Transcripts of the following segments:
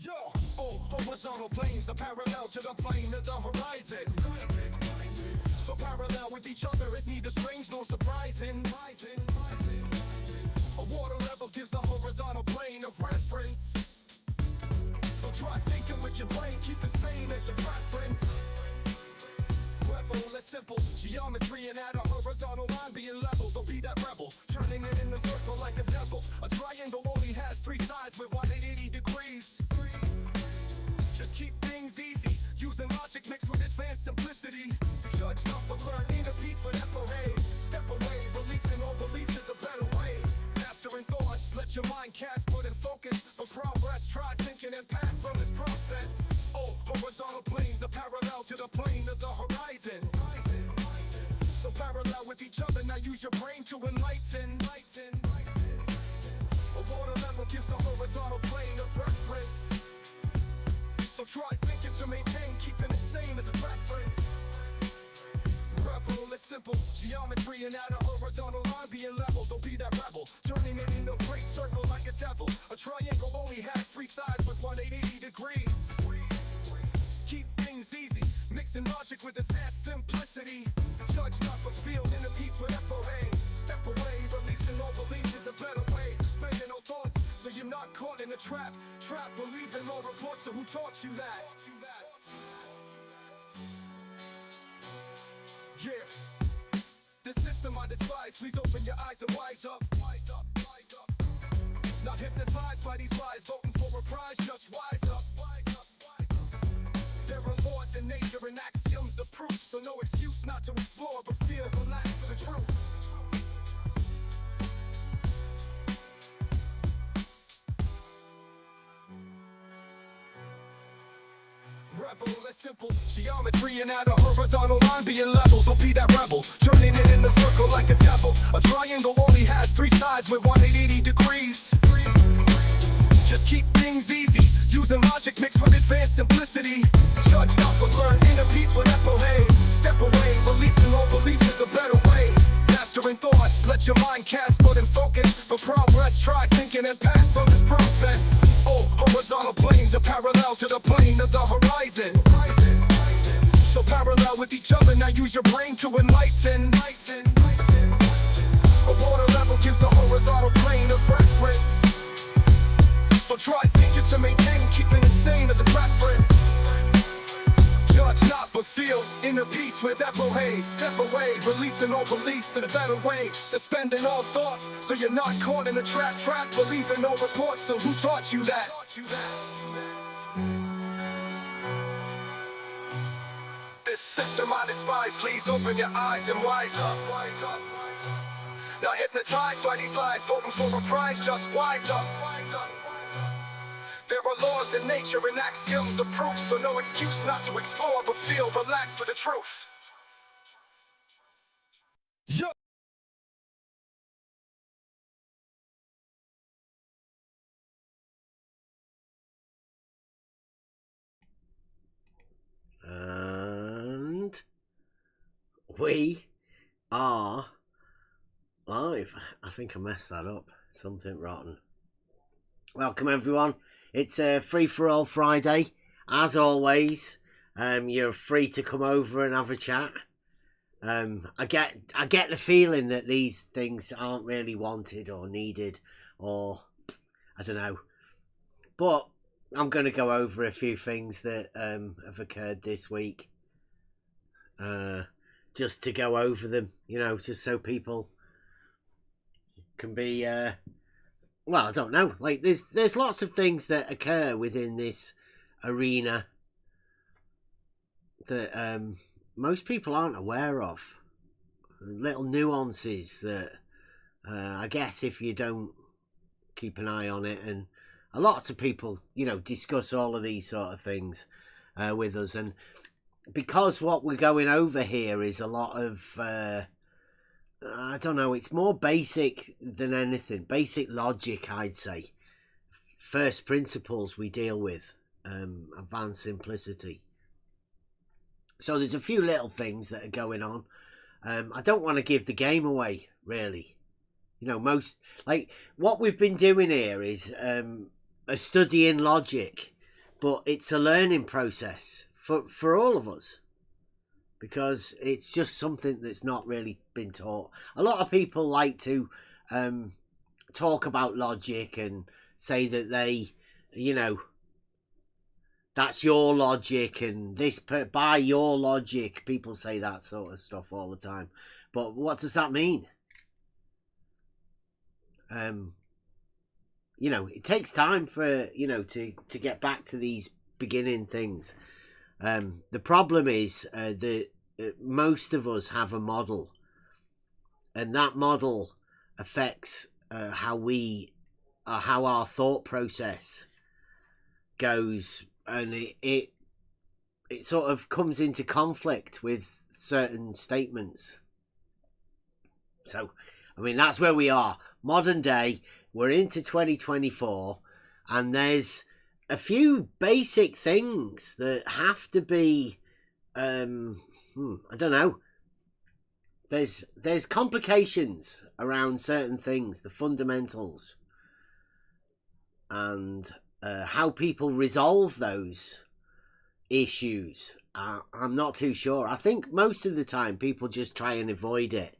Yo, all horizontal planes are parallel to the plane of the horizon. So parallel with each other is neither strange nor surprising. A water level gives a horizontal plane of reference. So try thinking with your brain, keep it sane as your preference. Level is simple, geometry and at a horizontal line being level. Don't be that rebel, turning it in a circle like a devil. A triangle only has 3 sides with 180 degrees. Just keep things easy, using logic mixed with advanced simplicity. Judge not but learn, inner peace with FOA. Step away, releasing all beliefs is a better way. Mastering thoughts, let your mind cast, put in focus. For progress, try thinking and pass on this process. All horizontal planes are parallel to the plane of the horizon. So parallel with each other, now use your brain to enlighten. A water level gives a horizontal plane of reference. So try thinking to maintain, keeping it same as a preference. Revel is simple, geometry and at a horizontal line being level. Don't be that rebel, turning it into a great circle like a devil. A triangle only has 3 sides with 180 degrees. Keep things easy, mixing logic with advanced simplicity. Judge not but feel, inner peace with FOA. Step away, releasing all beliefs is a better way. Suspending all thoughts, so you're not caught in a trap. Believing all reports of who taught you that. Yeah, this system I despise, please open your eyes and wise up. Not hypnotized by these lies, voting for a prize, just wise up. There are laws in nature and axioms of proof, so no excuse not to explore, but feel relaxed for the truth. Revel is simple, geometry and at a horizontal line being level. Don't be that rebel, turning it in a circle like a devil. A triangle only has 3 sides with 180 degrees. Just keep things easy, using logic mixed with advanced simplicity. Judge not but learn, inner peace with FOA. Step away, releasing all beliefs is a better way. Mastering thoughts, let your mind cast, put in focus. For progress, try thinking and pass on this process. All horizontal planes are parallel to the plane of the horizon. So parallel with each other, now use your brain to enlighten. A water level gives a horizontal plane of reference. So try thinking to maintain, keeping it sane as a preference. Judge not but feel, inner peace with FOA. Step away, releasing all beliefs in a better way. Suspending all thoughts, so you're not caught in a trap. Believing all reports, so who taught you that? This system I despise, please open your eyes and wise up. Not hypnotized by these lies, voting for a prize, just wise up. There are laws in nature and axioms of proof, so no excuse not to explore, but feel relaxed for the truth. Yo! And we are live. I think I messed that up. Something rotten. Welcome everyone. It's a free-for-all Friday. As always, you're free to come over and have a chat. I get the feeling that these things aren't really wanted or needed, or I don't know. But I'm going to go over a few things that have occurred this week. Just to go over them, you know, just so people can be... well, I don't know. Like, there's lots of things that occur within this arena that most people aren't aware of. Little nuances that I guess if you don't keep an eye on it, and lots of people, you know, discuss all of these sort of things with us, and because what we're going over here is a lot of I don't know, it's more basic than anything. Basic logic, I'd say. First principles we deal with. Advanced simplicity. So there's a few little things that are going on. I don't want to give the game away, really. You know, what we've been doing here is a study in logic. but it's a learning process for all of us, because it's just something that's not really been taught. A lot of people like to talk about logic and say that they, you know, that's your logic, and this by your logic. People say that sort of stuff all the time. But what does that mean? You know, it takes time for, you know, to get back to these beginning things. The problem is that most of us have a model, and that model affects how our thought process goes, and it sort of comes into conflict with certain statements. So, I mean, that's where we are. Modern day, we're into 2024, and there's a few basic things that have to be, I don't know. There's complications around certain things, the fundamentals, and how people resolve those issues. I'm not too sure. I think most of the time people just try and avoid it.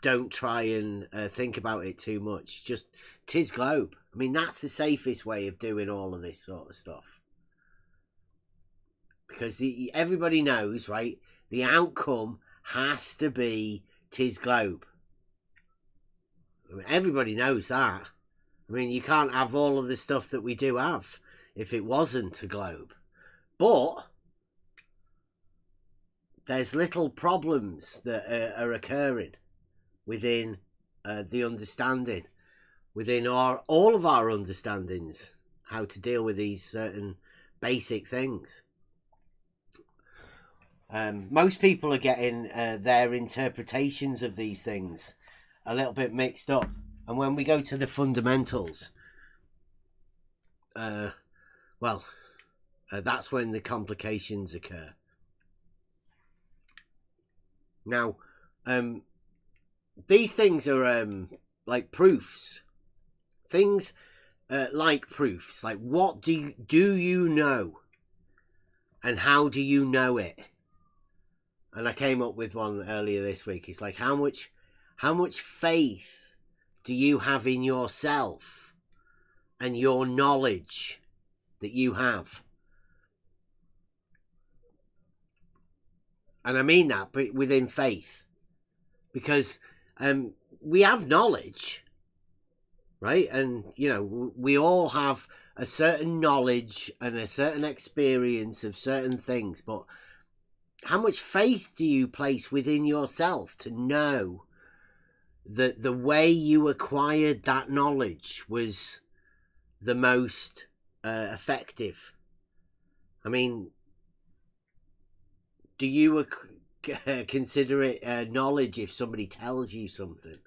Don't try and think about it too much. Just tis globe. I mean, that's the safest way of doing all of this sort of stuff, because everybody knows, right? The outcome has to be tis globe. I mean, everybody knows that. I mean, you can't have all of the stuff that we do have if it wasn't a globe. But there's little problems that are occurring within the understanding, within all of our understandings, how to deal with these certain basic things. Most people are getting their interpretations of these things a little bit mixed up. And when we go to the fundamentals, that's when the complications occur. Now, these things are like proofs. Things like proofs. Like, what do you know? And how do you know it? And I came up with one earlier this week. It's like, how much faith do you have in yourself and your knowledge that you have? And I mean that, but within faith, because we have knowledge, right? And, you know, we all have a certain knowledge and a certain experience of certain things, but how much faith do you place within yourself to know that the way you acquired that knowledge was the most effective? I mean, do you consider it knowledge if somebody tells you something?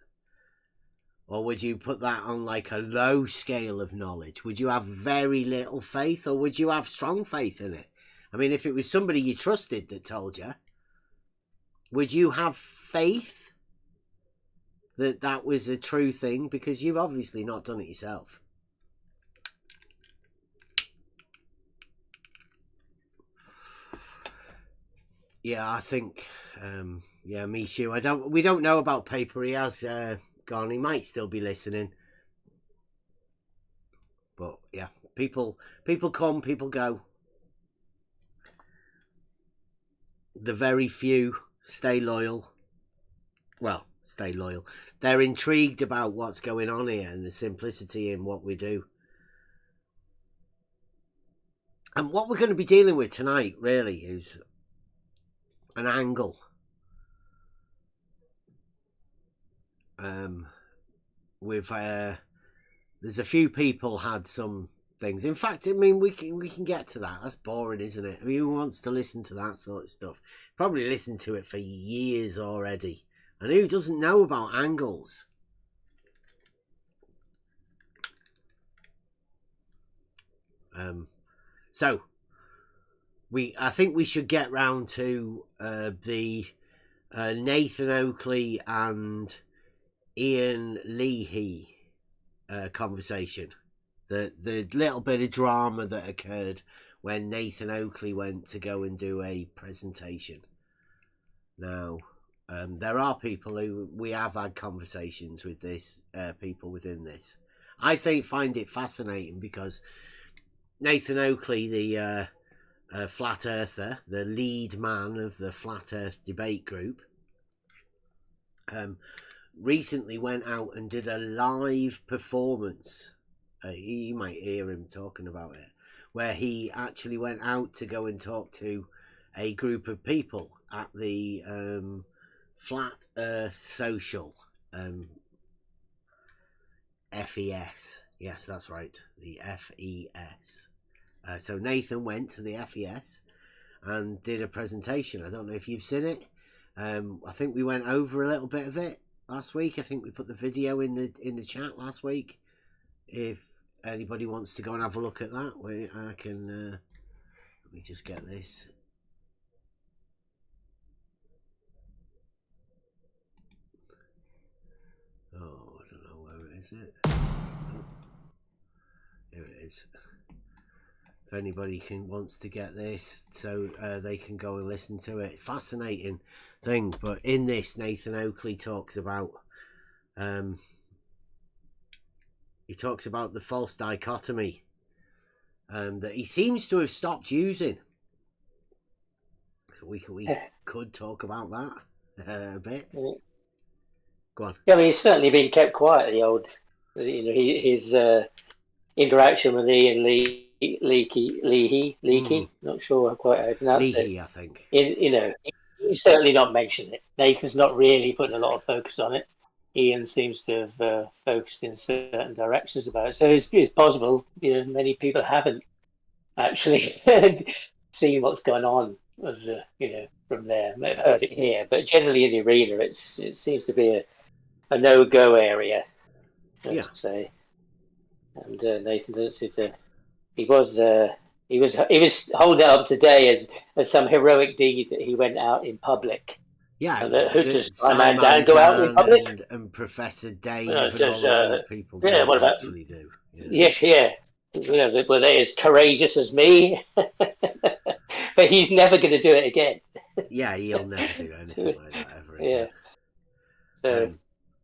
Or would you put that on like a low scale of knowledge? Would you have very little faith, or would you have strong faith in it? I mean, if it was somebody you trusted that told you, would you have faith that that was a true thing? Because you've obviously not done it yourself. Yeah, I think, yeah, me too. We don't know about Paper. He has gone. He might still be listening. But yeah, people come, people go. The very few stay loyal. Well, stay loyal. They're intrigued about what's going on here and the simplicity in what we do. And what we're going to be dealing with tonight really is an angle. There's a few people had some things. In fact, I mean, we can get to that. That's boring, isn't it? I mean, who wants to listen to that sort of stuff? Probably listened to it for years already. And who doesn't know about angles? So I think we should get round to the Nathan Oakley and Ian Leahy conversation. The little bit of drama that occurred when Nathan Oakley went to go and do a presentation. Now, there are people who we have had conversations with this, people within this. I find it fascinating because Nathan Oakley, the flat earther, the lead man of the flat earth debate group, recently went out and did a live performance. You might hear him talking about it, where he actually went out to go and talk to a group of people at the Flat Earth Social, FES. Yes, that's right, the FES. So Nathan went to the FES and did a presentation. I don't know if you've seen it. I think we went over a little bit of it last week. I think we put the video in the chat last week. If anybody wants to go and have a look at that, I can. Let me just get this. Oh, I don't know where it is. Here it is. If anybody wants to get this, so they can go and listen to it. Fascinating thing. But in this, Nathan Oakley talks about the false dichotomy that he seems to have stopped using. So we could talk about that a bit. Go on. Yeah, I mean, he's certainly been kept quiet. The old, his interaction with Ian Leakey. Not sure quite how to pronounce Leahy, it. I think. He's certainly not mentioned it. Nathan's not really putting a lot of focus on it. Ian seems to have focused in certain directions about it. So it's possible, many people haven't actually seen what's going on as from there. They've heard it here, but generally in the arena, it seems to be a no-go area, let's say. And Nathan doesn't seem to. He was holding it up today as some heroic deed that he went out in public. Yeah, who does Simon Dan go out in public? And Professor Dave and all of those people what about, actually do. Yeah. Were they as courageous as me? But he's never going to do it again. Yeah, he'll never do anything like that ever again. Yeah.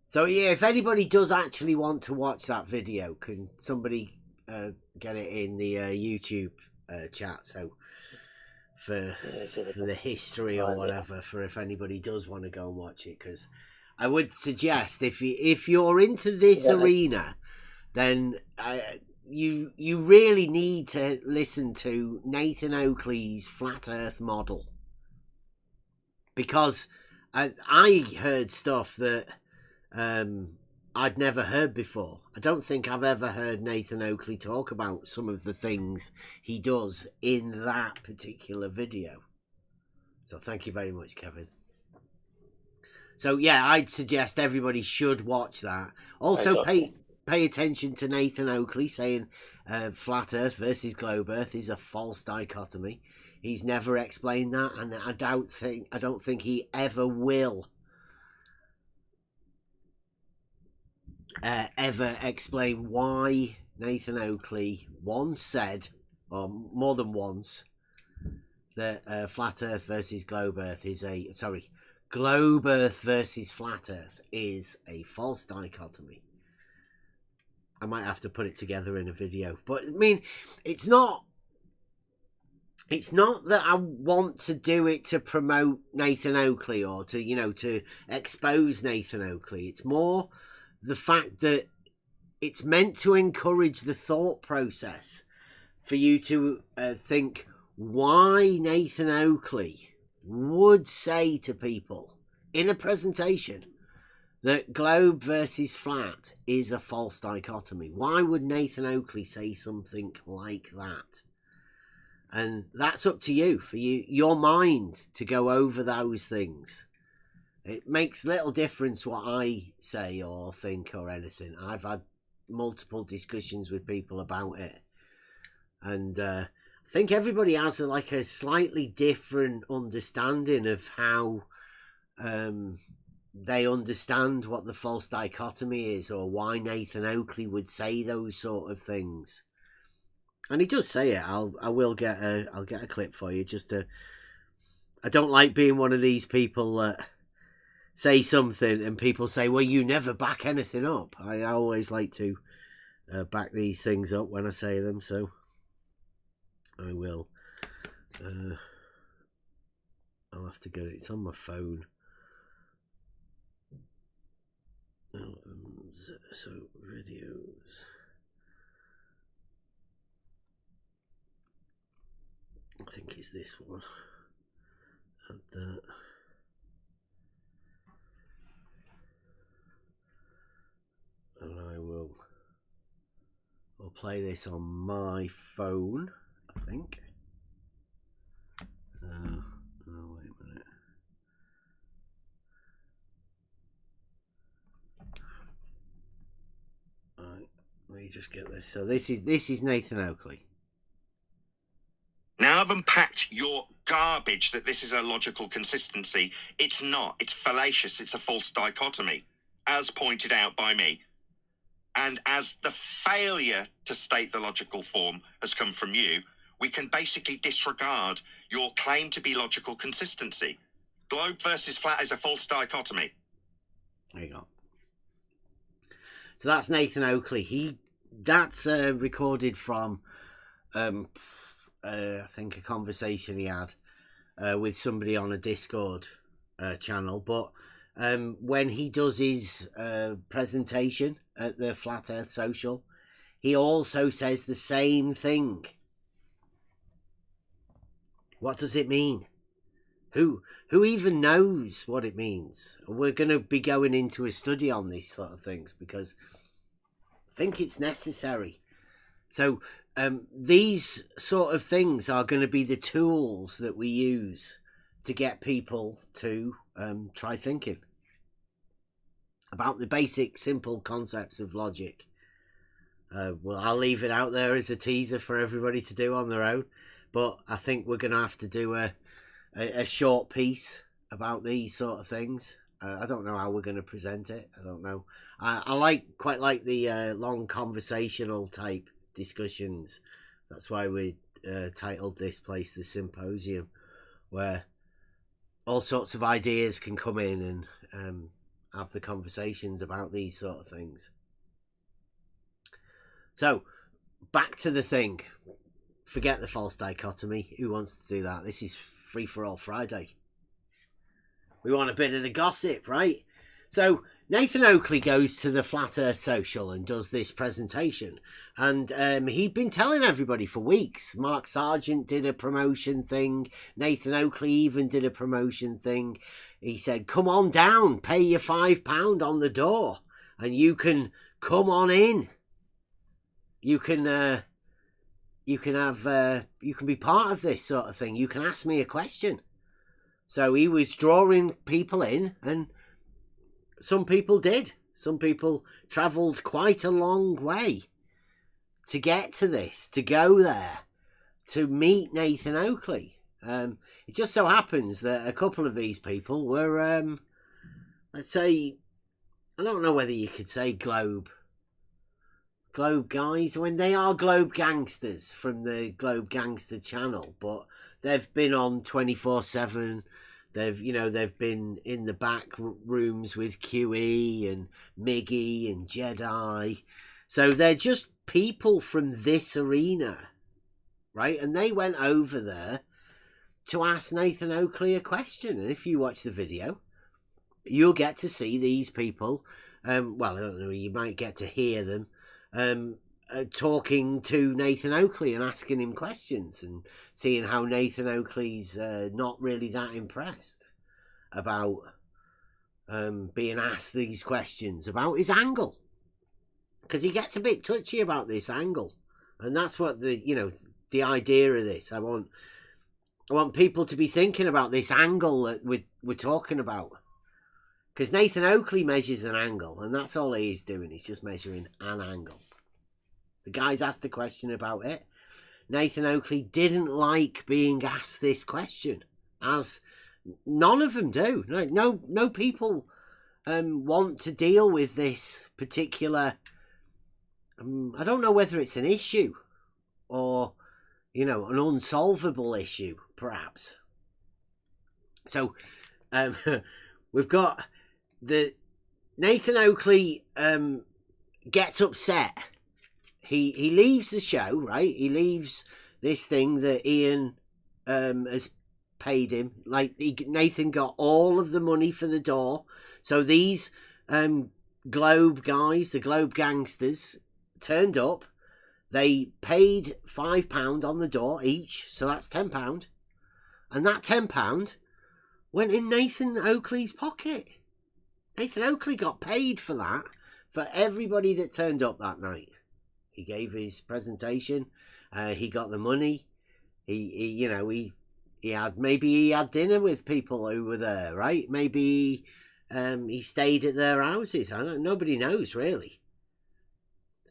So yeah, if anybody does actually want to watch that video, can somebody get it in the YouTube chat? So for the history or whatever, for if anybody does want to go and watch it, because I would suggest if you're into this arena, then you really need to listen to Nathan Oakley's flat Earth model, because I heard stuff that I'd never heard before. I don't think I've ever heard Nathan Oakley talk about some of the things he does in that particular video. So thank you very much, Kevin. So yeah, I'd suggest everybody should watch that. Also pay attention to Nathan Oakley saying flat Earth versus globe Earth is a false dichotomy. He's never explained that, and I don't think he ever will ever explain why Nathan Oakley once said, or more than once, that flat Earth versus globe Earth is globe Earth versus flat Earth is a false dichotomy. I might have to put it together in a video, but I mean, it's not that I want to do it to promote Nathan Oakley or to expose Nathan Oakley. It's more the fact that it's meant to encourage the thought process for you to think why Nathan Oakley would say to people in a presentation that globe versus flat is a false dichotomy. Why would Nathan Oakley say something like that? And that's up to you, for your mind to go over those things. It makes little difference what I say or think or anything. I've had multiple discussions with people about it. And I think everybody has a slightly different understanding of how they understand what the false dichotomy is, or why Nathan Oakley would say those sort of things. And he does say it. I'll get a clip for you. I don't like being one of these people that say something and people say, well, you never back anything up. I always like to back these things up when I say them, so I will. I'll have to get it. It's on my phone. So videos. I think it's this one. Add that. And I'll play this on my phone, I think. Oh, wait a minute. Right, let me just get this. So this is Nathan Oakley. Now I've unpacked your garbage that this is a logical consistency. It's not. It's fallacious. It's a false dichotomy, as pointed out by me. And as the failure to state the logical form has come from you, we can basically disregard your claim to be logical consistency. Globe versus flat is a false dichotomy. There you go. So that's Nathan Oakley. That's recorded from I think a conversation he had with somebody on a Discord channel. But when he does his presentation at the Flat Earth Social, he also says the same thing. What does it mean? Who even knows what it means? We're going to be going into a study on these sort of things because I think it's necessary. So these sort of things are going to be the tools that we use to get people to try thinking about the basic, simple concepts of logic. Well, I'll leave it out there as a teaser for everybody to do on their own. But I think we're going to have to do a short piece about these sort of things. I don't know how we're going to present it. I don't know. I quite like the long conversational type discussions. That's why we titled this place the Symposium, where all sorts of ideas can come in and have the conversations about these sort of things. So, back to the thing. Forget the false dichotomy. Who wants to do that? This is Free for All Friday. We want a bit of the gossip, right? So Nathan Oakley goes to the Flat Earth Social and does this presentation. And he'd been telling everybody for weeks. Mark Sargent did a promotion thing. Nathan Oakley even did a promotion thing. He said, come on down, pay your £5 on the door, and you can come on in. You can be part of this sort of thing. You can ask me a question. So he was drawing people in, and some people did. Some people travelled quite a long way to get to this, to go there, to meet Nathan Oakley. It just so happens that a couple of these people were, let's say, I don't know whether you could say Globe guys, when they are Globe gangsters from the Globe Gangster channel, but they've been on 24/7. They've been in the back rooms with QE and Miggy and Jedi. So they're just people from this arena, right? And they went over there to ask Nathan Oakley a question. And if you watch the video, you'll get to see these people. Well, I don't know, you might get to hear them talking to Nathan Oakley and asking him questions, and seeing how Nathan Oakley's not really that impressed about being asked these questions about his angle, because he gets a bit touchy about this angle. And that's what the idea of this. I want people to be thinking about this angle that we're talking about, because Nathan Oakley measures an angle, and that's all he is doing. He's just measuring an angle. The guy's asked a question about it. Nathan Oakley didn't like being asked this question, as none of them do. No people want to deal with this particular. I don't know whether it's an issue or, an unsolvable issue, perhaps. So, we've got the Nathan Oakley gets upset. He leaves the show, right? He leaves this thing that Ian has paid him. Like, Nathan got all of the money for the door. So these Globe guys, the Globe gangsters, turned up. They paid £5 on the door each, so that's £10. And that £10 went in Nathan Oakley's pocket. Nathan Oakley got paid for that, for everybody that turned up that night. He gave his presentation. He got the money. He had dinner with people who were there, right? Maybe he stayed at their houses. Nobody knows, really.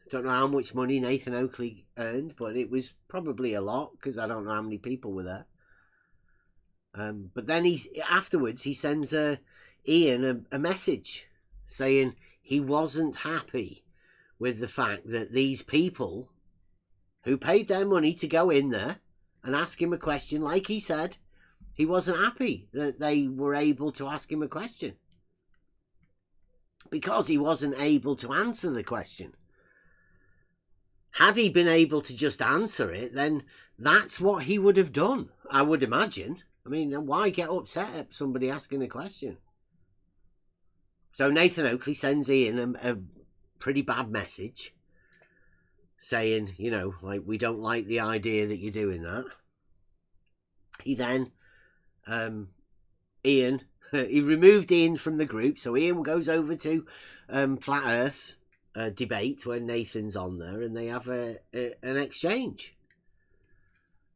Don't know how much money Nathan Oakley earned, but it was probably a lot, because I don't know how many people were there. But then afterwards he sends Ian a message saying he wasn't happy with the fact that these people who paid their money to go in there and ask him a question, like he said, he wasn't happy that they were able to ask him a question, because he wasn't able to answer the question. Had he been able to just answer it, then that's what he would have done, I would imagine. I mean, why get upset at somebody asking a question? So Nathan Oakley sends Ian a pretty bad message saying, we don't like the idea that you're doing that. He then, Ian, he removed Ian from the group. So Ian goes over to Flat Earth debate when Nathan's on there, and they have an exchange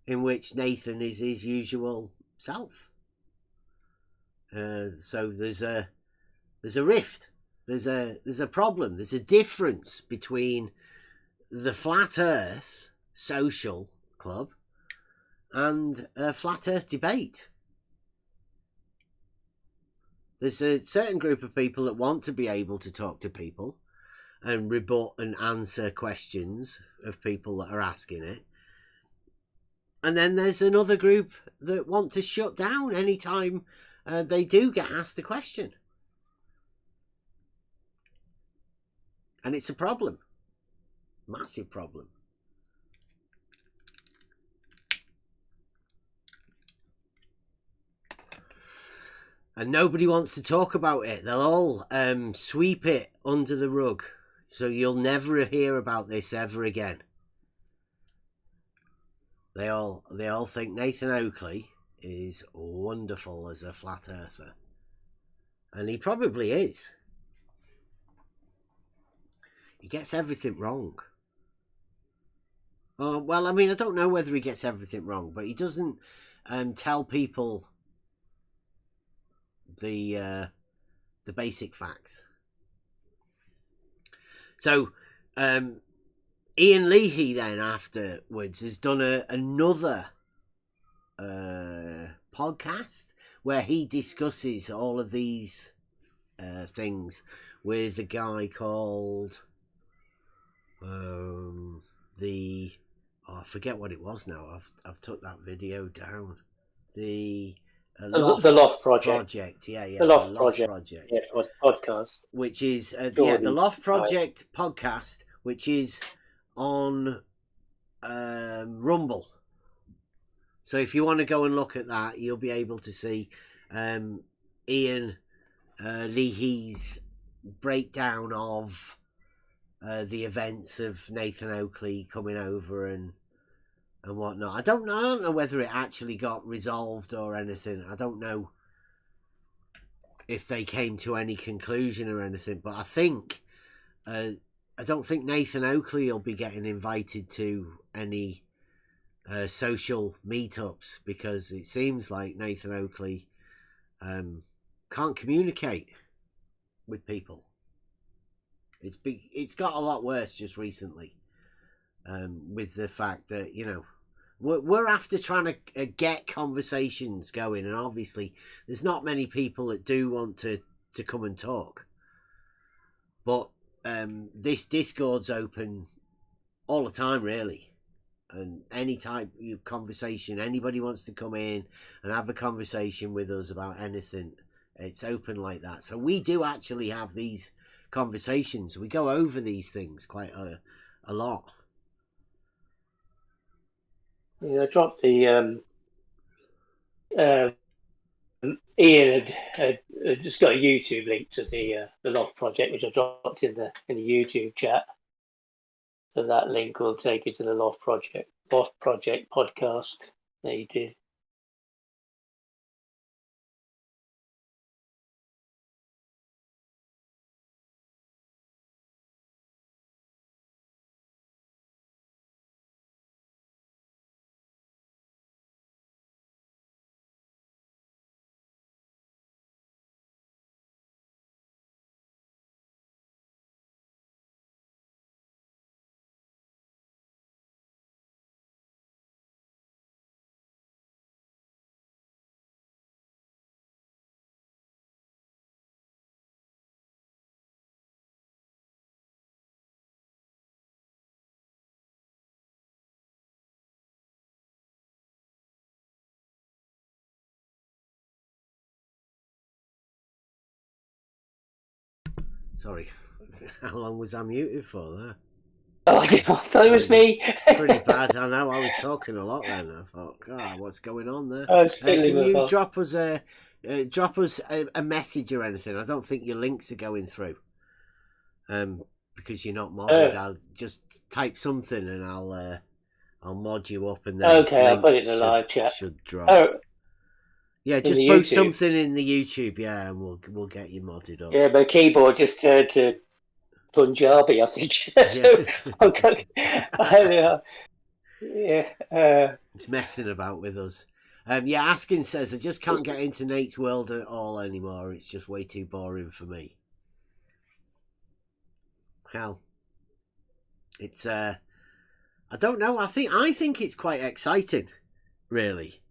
in which Nathan is his usual self. So there's a rift. There's a problem. There's a difference between the Flat Earth Social Club and a Flat Earth debate. There's a certain group of people that want to be able to talk to people and rebut and answer questions of people that are asking it. And then there's another group that want to shut down anytime they do get asked a question. And it's a problem. Massive problem. And nobody wants to talk about it. They'll all sweep it under the rug. So you'll never hear about this ever again. They all think Nathan Oakley is wonderful as a flat earther. And he probably is. He gets everything wrong. Well, I mean, I don't know whether he gets everything wrong, but he doesn't tell people the basic facts. So Ian Leahy then afterwards has done another podcast where he discusses all of these things with a guy called I forget what it was now. I've took that video down. The Loft Project. Yeah. The Loft Project. Yeah, podcast. Which is the Loft Project podcast, which is on Rumble. So if you want to go and look at that, you'll be able to see Ian Leahy's breakdown of the events of Nathan Oakley coming over and whatnot. I don't know whether it actually got resolved or anything. I don't know if they came to any conclusion or anything. But I think I don't think Nathan Oakley will be getting invited to any social meetups, because it seems like Nathan Oakley can't communicate with people. It's got a lot worse just recently, with the fact that we're after trying to get conversations going, and obviously there's not many people that do want to come and talk. But this Discord's open all the time, really. And any type of conversation, anybody wants to come in and have a conversation with us about anything, it's open like that. So we do actually have these conversations. We go over these things quite a lot. Yeah, I dropped the Ian had just got a YouTube link to the Loft project, which I dropped in the YouTube chat. So that link will take you to the Loft project podcast that you did. Sorry, how long was I muted for there? Oh, I thought it was me. Pretty bad. I know. I was talking a lot then. I thought, God, what's going on there? I was fiddling Can with you that. drop us a message or anything? I don't think your links are going through. Because you're not modded. I'll just type something and I'll mod you up and then Okay, I'll put it in the live chat. Should drop. Oh, yeah, just post something in the YouTube, yeah, and we'll get you modded up. Yeah, my keyboard just turned to Punjabi, I think. So it's messing about with us. Yeah, Askin says, I just can't get into Nate's world at all anymore. It's just way too boring for me. Hell, it's I don't know. I think it's quite exciting, really.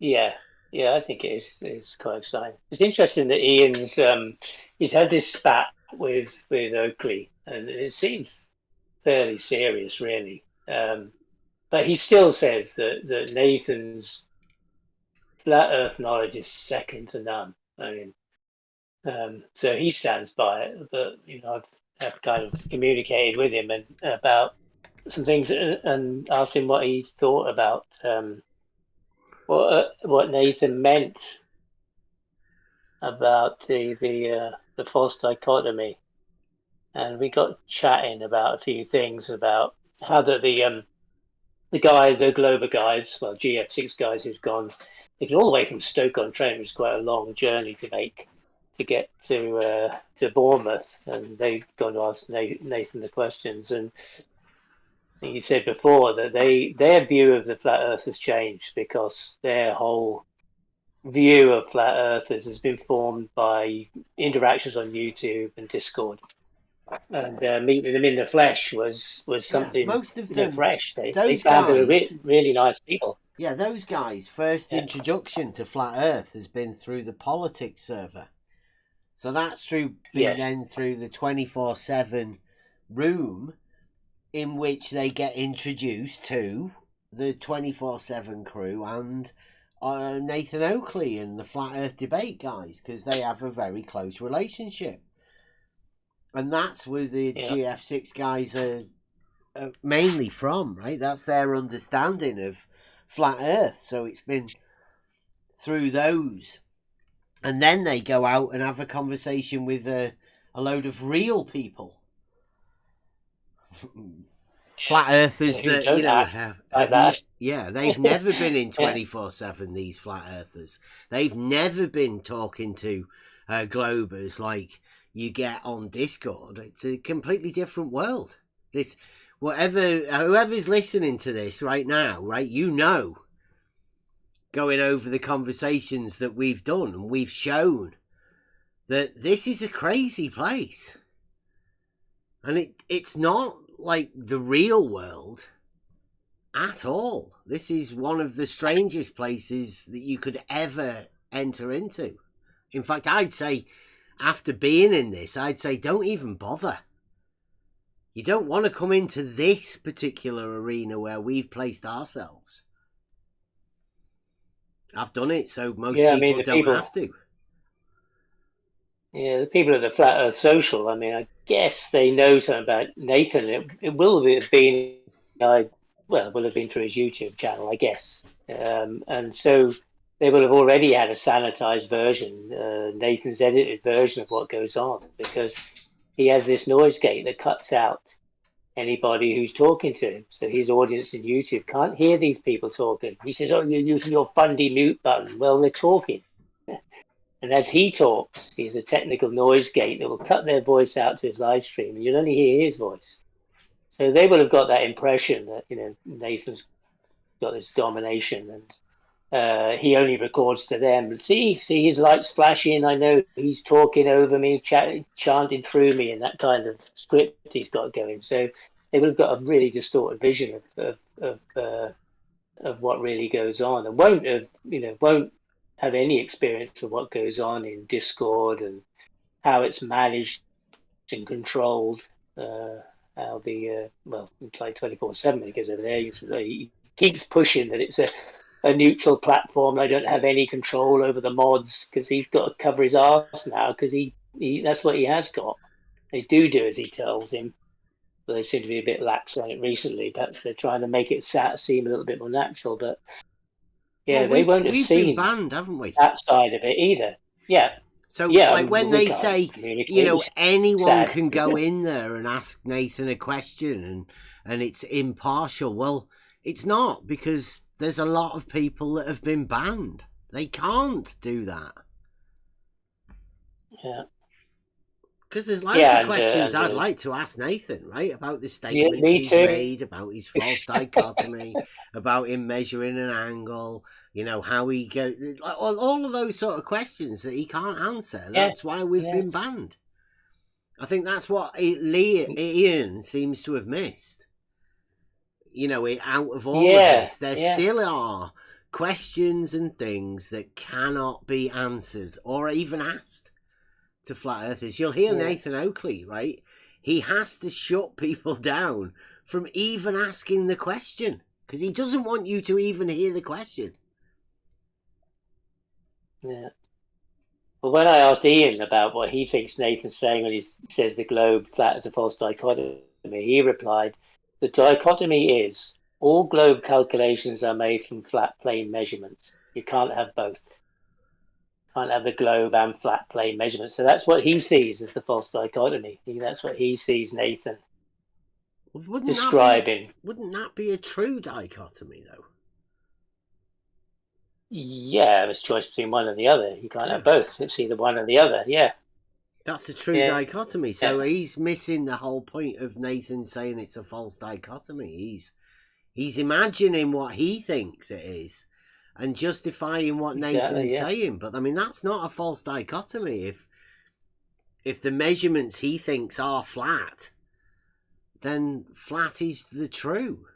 Yeah, I think it is. It's quite exciting. It's interesting that Ian's he's had this spat with Oakley, and it seems fairly serious, really. But he still says that Nathan's flat Earth knowledge is second to none. I mean, so he stands by it. But I've kind of communicated with him and about some things and asked him what he thought about what Nathan meant about the false dichotomy, and we got chatting about a few things about how the guys, the Glober guys, well, GF6 guys who've gone, they've gone all the way from Stoke-on-Trent, which is quite a long journey to make to get to Bournemouth, and they've gone to ask Nathan the questions, and you said before that their view of the flat Earth has changed because their whole view of flat earthers has been formed by interactions on YouTube and Discord. And meeting them in the flesh was something. Most of them, fresh. They those found they were guys, really nice people. Yeah, those guys' first introduction to flat Earth has been through the politics server. So that's then through the 24/7 room in which they get introduced to the 24/7 crew and Nathan Oakley and the Flat Earth Debate guys, because they have a very close relationship. And that's where the GF6 guys are mainly from, right? That's their understanding of flat Earth. So it's been through those. And then they go out and have a conversation with a load of real people. Flat Earthers that, they've never been in 24/7, these Flat Earthers. They've never been talking to Globers like you get on Discord. It's a completely different world. Whoever's listening to this right now, right, going over the conversations that we've done, and we've shown that this is a crazy place. And it's not like the real world at all. This is one of the strangest places that you could ever enter into In fact, I'd say, after being in this, I'd say don't even bother. You don't want to come into this particular arena where we've placed ourselves. I've done it, so most people don't have to. Yeah, the people at the Flat Earth Social, I mean, I guess they know something about Nathan. It will have been, it will have been through his YouTube channel, I guess. And so they will have already had a sanitized version, Nathan's edited version of what goes on, because he has this noise gate that cuts out anybody who's talking to him. So his audience in YouTube can't hear these people talking. He says, oh, you're using your fundy mute button. Well, they're talking. And as he talks, he has a technical noise gate that will cut their voice out to his live stream, and you'll only hear his voice. So they will have got that impression that, you know, Nathan's got this domination, and he only records to them. See his lights flashing. I know he's talking over me, chanting through me, and that kind of script he's got going. So they will have got a really distorted vision of what really goes on, and won't have any experience of what goes on in Discord and how it's managed and controlled. How the it's like 24/7 because over there he keeps pushing that it's a neutral platform. I don't have any control over the mods because he's got to cover his arse now because he that's what he has got. They do as he tells him, but they seem to be a bit lax on it recently. Perhaps they're trying to make it seem a little bit more natural, but yeah, they won't have seen. We've been banned, haven't we? That side of it either. Yeah. So, yeah, like when they say, you know, anyone can go in there and ask Nathan a question and it's impartial. Well, it's not, because there's a lot of people that have been banned. They can't do that. Yeah. Because there's loads of questions I'd like to ask Nathan, right? About the statements he's made, about his false dichotomy, about him measuring an angle, you know, how he goes, all of those sort of questions that he can't answer. That's why we've been banned. I think that's what Ian seems to have missed. You know, out of all of this, there still are questions and things that cannot be answered or even asked to flat earthers. You'll hear Nathan Oakley, right? He has to shut people down from even asking the question because he doesn't want you to even hear the question. Yeah. Well, when I asked Ian about what he thinks Nathan's saying when he says the globe flat is a false dichotomy, he replied, the dichotomy is all globe calculations are made from flat plane measurements. You can't have both. Can't have the globe and flat plane measurements. So that's what he sees as the false dichotomy. That's what he sees Nathan describing. Wouldn't that be a true dichotomy, though? Yeah, it's a choice between one and the other. You can't have both. It's either one or the other. Yeah. That's a true dichotomy. So he's missing the whole point of Nathan saying it's a false dichotomy. He's imagining what he thinks it is and justifying what Nathan's saying. But I mean, that's not a false dichotomy. If the measurements he thinks are flat, then flat is the true.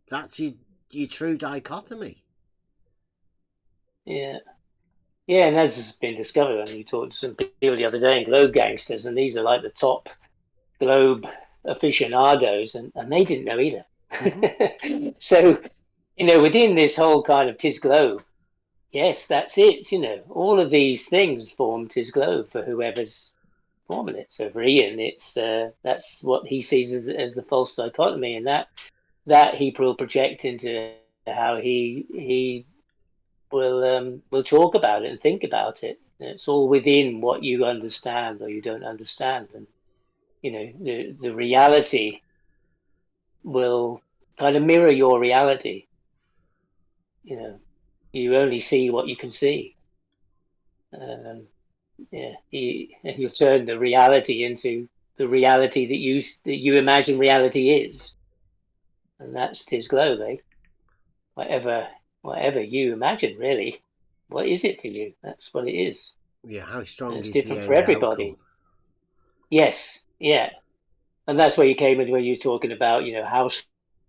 That's your true dichotomy. Yeah. Yeah, and as has been discovered, and you talked to some people the other day, globe gangsters, and these are like the top globe aficionados, and they didn't know either. Mm-hmm. So, you know, within this whole kind of Tis Globe, yes, that's it. You know, all of these things form Tis Globe for whoever's forming it. So for Ian, it's that's what he sees as the false dichotomy, and that he will project into how he will talk about it and think about it. It's all within what you understand or you don't understand, and you know the reality will kind of mirror your reality. You know, you only see what you can see. You'll turn the reality into the reality that you imagine reality is, and that's Tis Globe, eh? Whatever you imagine, really, what is it for you? That's what it is. Yeah, how strong is different the for everybody? outcome? Yes, yeah, and that's where you came in when you were talking about, you know, how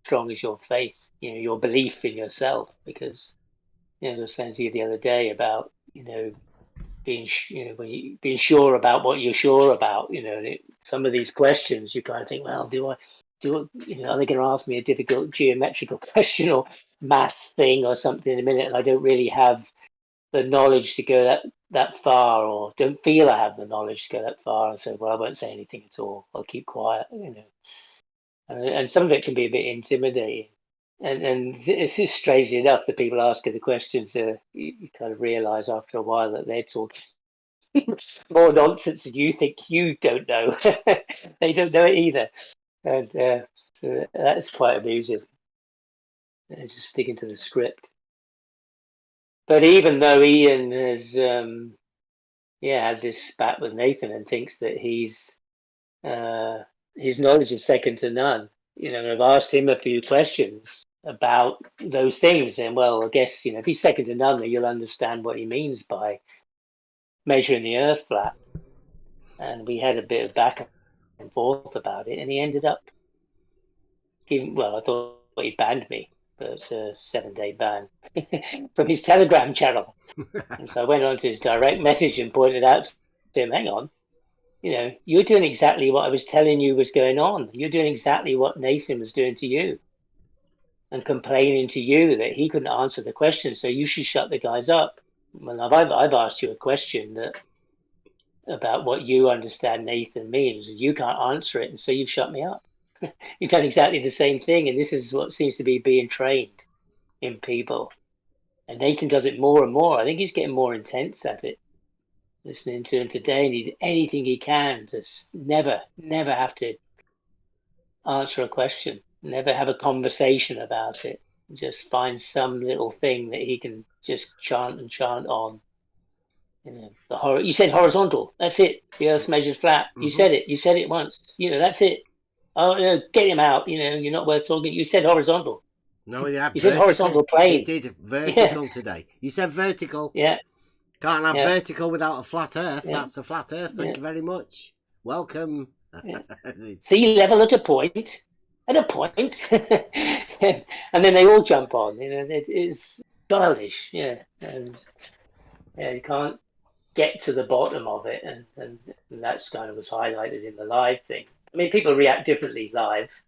strong is your faith, you know, your belief in yourself, because, you know, I was saying to you the other day about, you know, being sure about what you're sure about, some of these questions you kind of think, well, are they going to ask me a difficult geometrical question or maths thing or something in a minute, and I don't really have the knowledge to go that far, or don't feel I have the knowledge to go that far, and so, well, I won't say anything at all. I'll keep quiet, and some of it can be a bit intimidating. And it's just strangely enough, the people asking the questions, you kind of realise after a while that they're talking more nonsense than you think you don't know. They don't know it either, and so that's quite amusing. Just sticking to the script. But even though Ian has, had this spat with Nathan and thinks that his knowledge is second to none, I've asked him a few questions about those things, and well, I guess if he's second to none, then you'll understand what he means by measuring the Earth flat. And we had a bit of back and forth about it, and he ended up I thought he banned me, but it's a 7-day ban from his Telegram channel. And so I went on to his direct message and pointed out to him, hang on, you're doing exactly what I was telling you was going on. You're doing exactly what Nathan was doing to you and complaining to you that he couldn't answer the question, so you should shut the guys up. Well, I've asked you a question about what you understand Nathan means, and you can't answer it, and so you've shut me up. You've done exactly the same thing, and this is what seems to be being trained in people. And Nathan does it more and more. I think he's getting more intense at it. Listening to him today, and he's anything he can to never have to answer a question, never have a conversation about it. Just find some little thing that he can just chant on. You said horizontal. That's it. The Earth's measured flat. You said it. You said it once. That's it. Oh, get him out. You're not worth talking. You said horizontal. No, yeah. You said horizontal plane. He did vertical today. You said vertical. Yeah. Can't have vertical without a flat Earth. Yeah. That's a flat Earth. Thank you very much. Welcome. Yeah. Sea level at a point. At a point. And then they all jump on. It is childish. Yeah. And you can't get to the bottom of it, and that's kind of was highlighted in the live thing. I mean, people react differently live.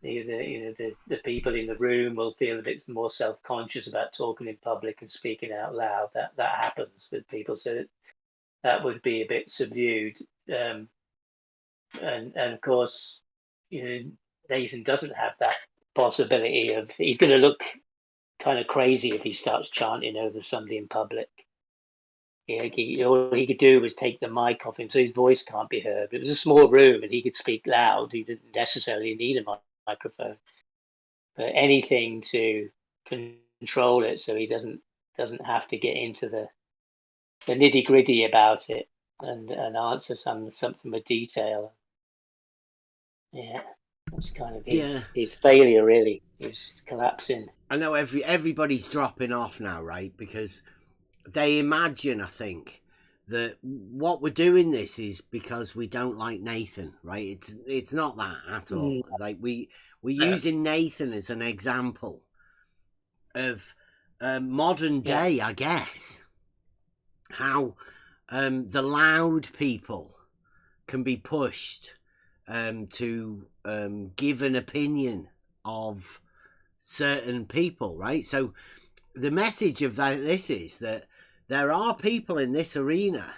The people in the room will feel a bit more self-conscious about talking in public and speaking out loud. That happens with people, so that would be a bit subdued. And of course, Nathan doesn't have that possibility of, he's going to look kind of crazy if he starts chanting over somebody in public. All he could do was take the mic off him, so his voice can't be heard. It was a small room, and he could speak loud. He didn't necessarily need a microphone, but anything to control it, so he doesn't have to get into the nitty gritty about it and answer something with detail. Yeah, that's kind of his failure, really. He's collapsing. I know everybody's dropping off now, right? Because they imagine, I think, that what we're doing this is because we don't like Nathan, right? It's not that at all. Like we're using Nathan as an example of modern day, I guess, how the loud people can be pushed to give an opinion of certain people, right? So the message of this is that there are people in this arena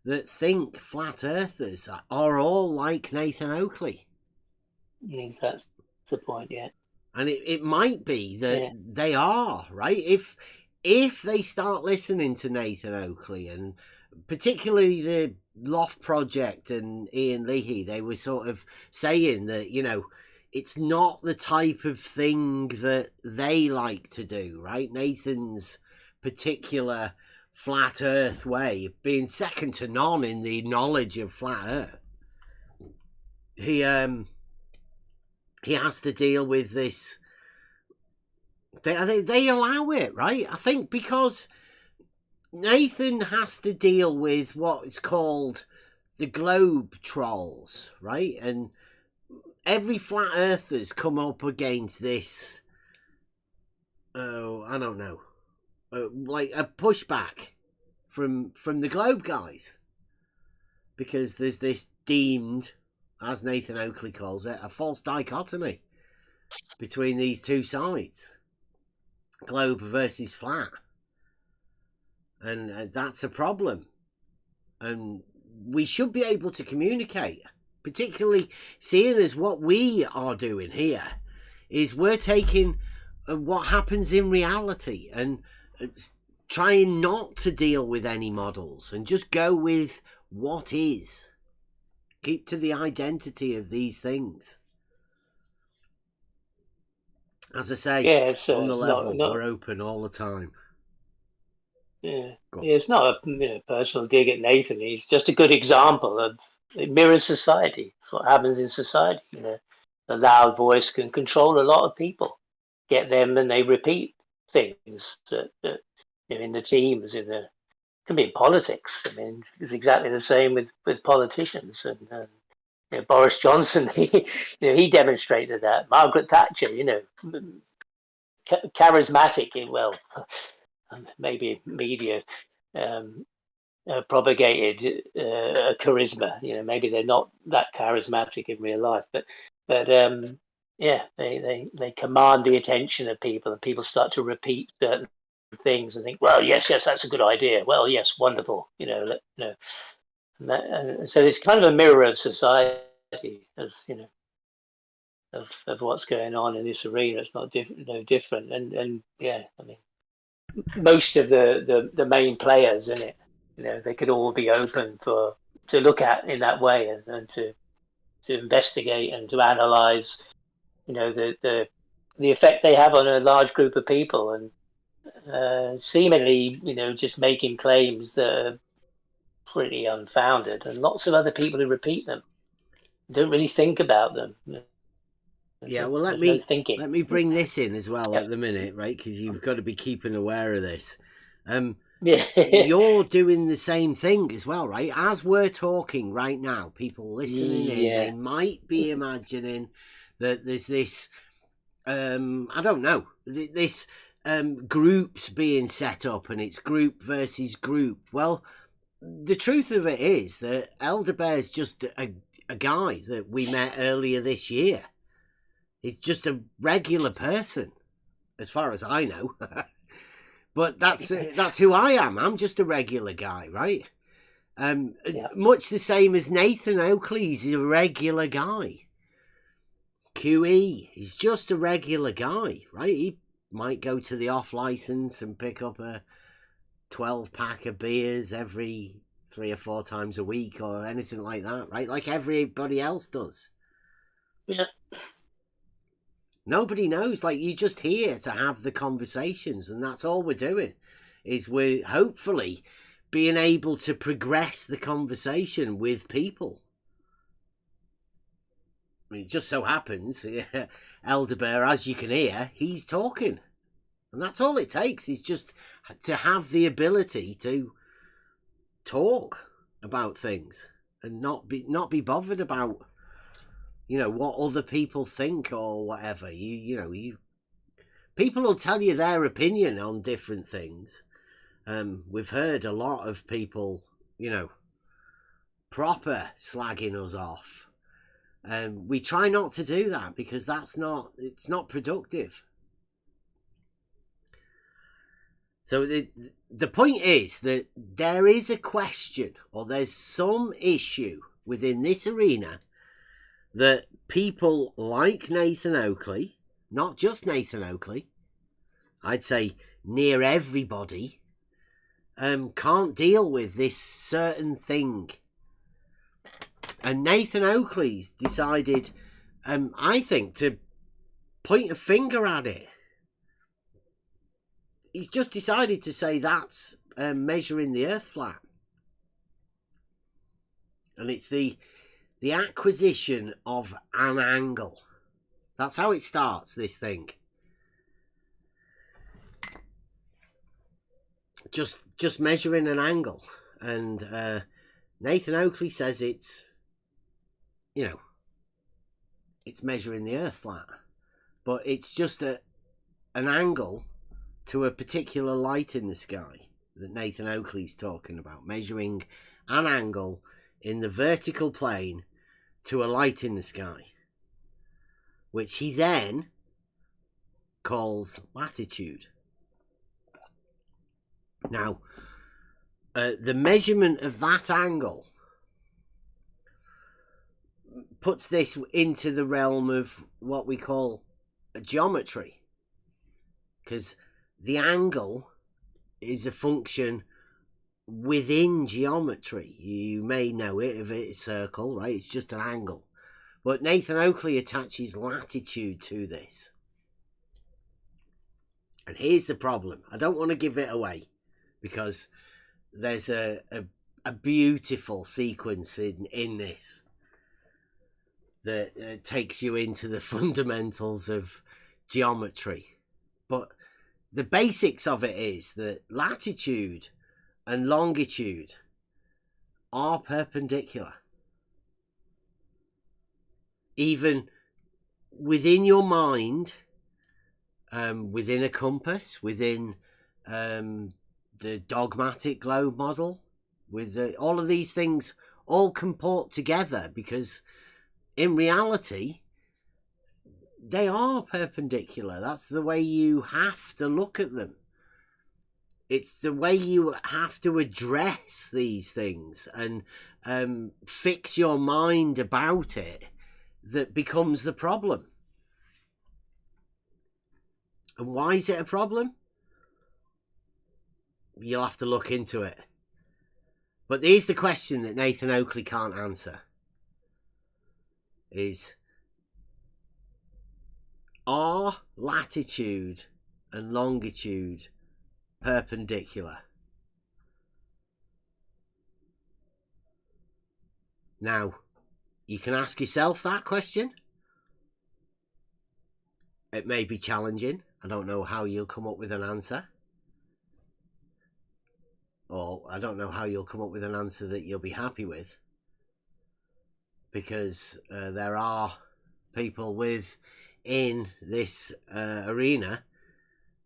that think flat earthers are all like Nathan Oakley. Yes, that's the point, yeah. And it might be that they are, right? If they start listening to Nathan Oakley, and particularly the Loft Project and Ian Leahy, they were sort of saying that, it's not the type of thing that they like to do, right? Nathan's particular flat earth way of being second to none in the knowledge of flat earth. He has to deal with this. They allow it, right? I think because Nathan has to deal with what is called the globe trolls, right? And every flat earther's come up against this, I don't know, like a pushback from the globe guys, because there's this deemed, as Nathan Oakley calls it, a false dichotomy between these two sides, globe versus flat, and that's a problem. And we should be able to communicate, particularly seeing as what we are doing here is we're taking what happens in reality and trying not to deal with any models and just go with what is. Keep to the identity of these things. As I say, it's on the level, not, we're open all the time. yeah, it's not a personal dig at Nathan. He's just a good example of it mirrors society. It's what happens in society. The loud voice can control a lot of people, get them, and they repeat things that in the teams, can be in politics. I mean, it's exactly the same with politicians. And Boris Johnson, he demonstrated that. Margaret Thatcher, charismatic. Well, maybe media propagated charisma. Maybe they're not that charismatic in real life, but yeah, they command the attention of people, and people start to repeat certain things and think, well, yes, that's a good idea. Well, yes, wonderful. And so it's kind of a mirror of society, as of what's going on in this arena. It's not no different. And yeah, I mean, most of the main players in it, they could all be open to look at in that way, and to investigate and to analyze, the effect they have on a large group of people, and seemingly, just making claims that are pretty unfounded, and lots of other people who repeat them don't really think about them. Yeah, well, let me bring this in as well at the minute, right? Because you've got to be keeping aware of this. You're doing the same thing as well, right? As we're talking right now, people listening in, they might be imagining that there's this, I don't know, this groups being set up, and it's group versus group. Well, the truth of it is that Elder Bear's just a guy that we met earlier this year. He's just a regular person, as far as I know. But that's who I am. I'm just a regular guy, right? Much the same as Nathan Oakley's a regular guy. QE, he's just a regular guy, right? He might go to the off license and pick up a 12-pack of beers every 3 or 4 times a week or anything like that, right? Like everybody else does. Yeah. Nobody knows. Like, you're just here to have the conversations, and that's all we're doing. Is we're hopefully being able to progress the conversation with people. I mean, it just so happens, Elder Bear, as you can hear, he's talking. And that's all it takes, is just to have the ability to talk about things and not be bothered about, what other people think or whatever. People will tell you their opinion on different things. We've heard a lot of people, proper slagging us off. We try not to do that, because it's not productive. So the point is that there is a question, or there's some issue within this arena that people like Nathan Oakley, not just Nathan Oakley, I'd say near everybody, can't deal with this certain thing. And Nathan Oakley's decided, I think, to point a finger at it. He's just decided to say that's measuring the earth flat. And it's the acquisition of an angle. That's how it starts, this thing. Just measuring an angle. And Nathan Oakley says it's measuring the earth flat. But it's just an angle to a particular light in the sky. that Nathan Oakley's talking about, measuring an angle in the vertical plane to a light in the sky, which he then calls latitude. Now, the measurement of that angle puts this into the realm of what we call geometry, because the angle is a function within geometry. You may know it if it's a circle, right? It's just an angle. But Nathan Oakley attaches latitude to this. And here's the problem. I don't want to give it away, because there's a beautiful sequence in this that takes you into the fundamentals of geometry. But the basics of it is that latitude and longitude are perpendicular. Even within your mind, within a compass, within the dogmatic globe model, with all of these things all comport together, because in reality they are perpendicular. That's the way you have to look at them. It's the way you have to address these things and fix your mind about it that becomes the problem. And why is it a problem? You'll have to look into it. But here's the question that Nathan Oakley can't answer. Are latitude and longitude perpendicular? Now, you can ask yourself that question. It may be challenging. I don't know how you'll come up with an answer. Or I don't know how you'll come up with an answer that you'll be happy with. Because there are people within this arena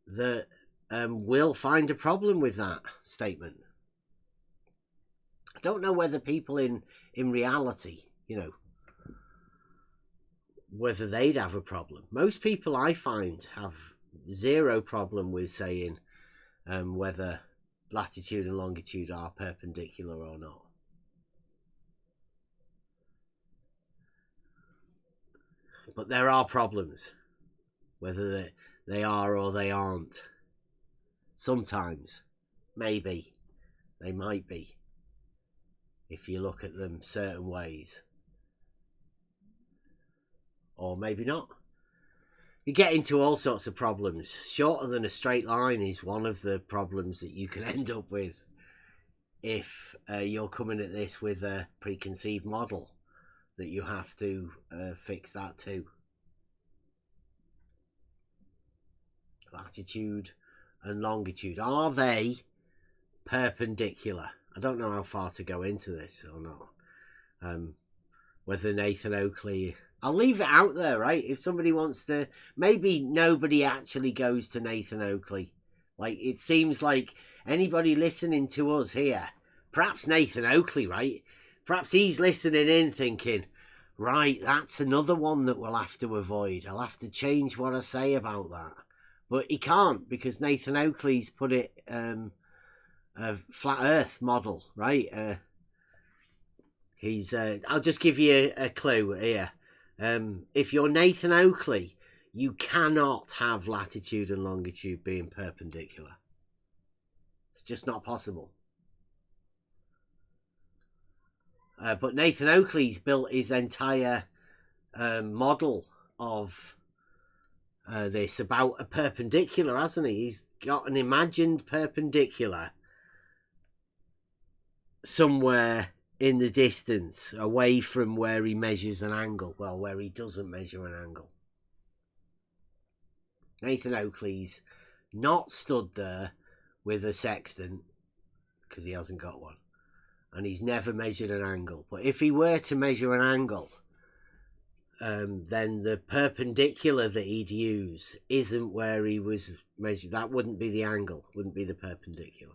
that will find a problem with that statement. I don't know whether people in reality, whether they'd have a problem. Most people I find have zero problem with saying whether latitude and longitude are perpendicular or not. But there are problems, whether they are or they aren't. Sometimes, maybe, they might be, if you look at them certain ways. Or maybe not. You get into all sorts of problems. Shorter than a straight line is one of the problems that you can end up with if you're coming at this with a preconceived model that you have to fix that too. Latitude and longitude, are they perpendicular? I don't know how far to go into this or not. Whether Nathan Oakley... I'll leave it out there, right? If somebody wants to... Maybe nobody actually goes to Nathan Oakley. Like, it seems like anybody listening to us here, perhaps Nathan Oakley, right? Perhaps he's listening in thinking, right, that's another one that we'll have to avoid. I'll have to change what I say about that. But he can't, because Nathan Oakley's put it a flat earth model, right? He's I'll just give you a clue here. If you're Nathan Oakley, you cannot have latitude and longitude being perpendicular. It's just not possible. But Nathan Oakley's built his entire model of this about a perpendicular, hasn't he? He's got an imagined perpendicular somewhere in the distance, away from where he measures an angle. Well, where he doesn't measure an angle. Nathan Oakley's not stood there with a sextant, because he hasn't got one. And he's never measured an angle. But if he were to measure an angle, then the perpendicular that he'd use isn't where he was measured. That wouldn't be the angle, wouldn't be the perpendicular.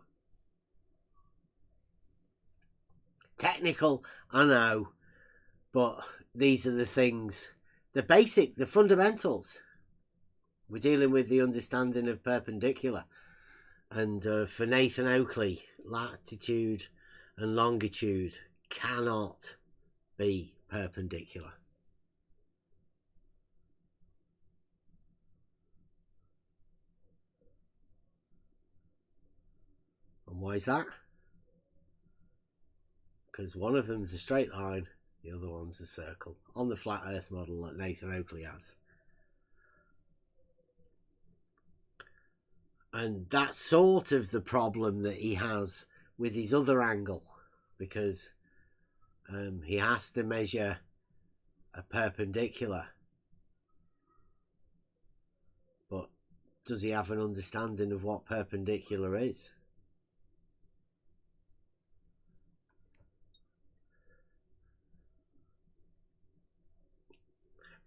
Technical, I know, but these are the things, the fundamentals. We're dealing with the understanding of perpendicular. And for Nathan Oakley, latitude and longitude cannot be perpendicular. And why is that? Because one of them's a straight line, the other one's a circle, on the flat earth model that Nathan Oakley has. And that's sort of the problem that he has with his other angle, because he has to measure a perpendicular. But does he have an understanding of what perpendicular is?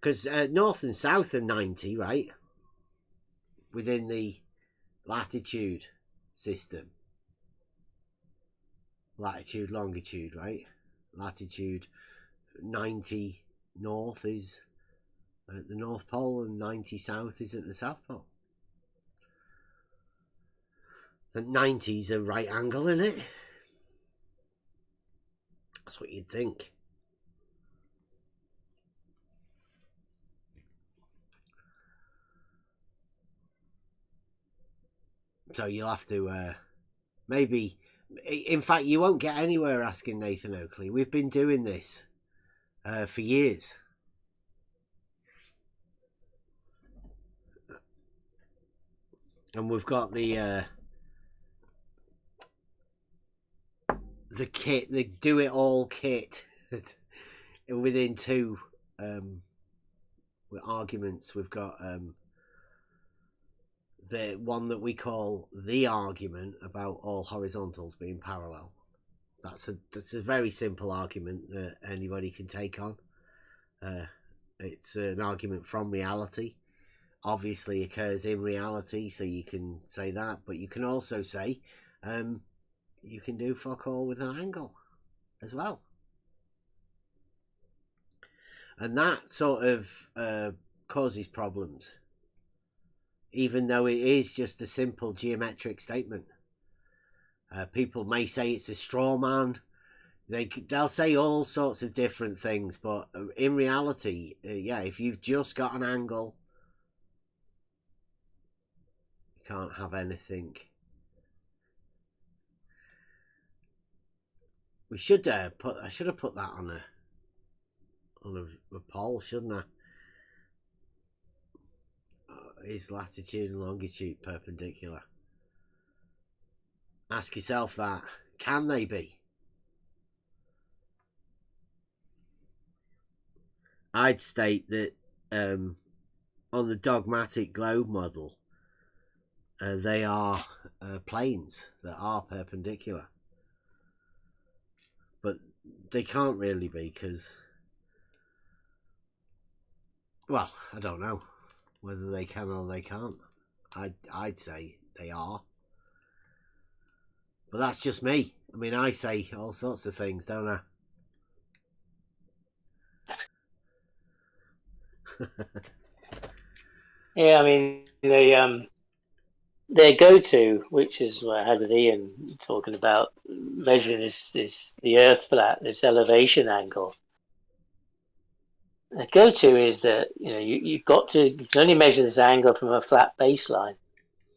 Because north and south are 90, right? Within the latitude system. Latitude, longitude, right? Latitude 90 north is at the North Pole and 90 south is at the South Pole. The 90's a right angle, isn't it? That's what you'd think. So you'll have to maybe, in fact, you won't get anywhere asking Nathan Oakley. We've been doing this for years. And we've got the kit, the do it all kit within two arguments. We've got the one that we call the argument about all horizontals being parallel. That's a very simple argument that anybody can take on. It's an argument from reality. Obviously occurs in reality, so you can say that, but you can also say you can do fuck all with an angle as well. And that sort of causes problems, even though it is just a simple geometric statement. People may say it's a straw man. They'll say all sorts of different things, but in reality, yeah, if you've just got an angle, you can't have anything. We should I should have put that on a poll, shouldn't I? Is latitude and longitude perpendicular? Ask yourself that. Can they be? I'd state that on the dogmatic globe model, they are planes that are perpendicular. But they can't really be because, well, I don't know whether they can or they can't. I'd say they are. But that's just me. I mean, I say all sorts of things, don't I? Yeah, I mean, their go-to, which is what I had with Ian talking about, measuring this the Earth flat, this elevation angle. The go-to is that you can only measure this angle from a flat baseline,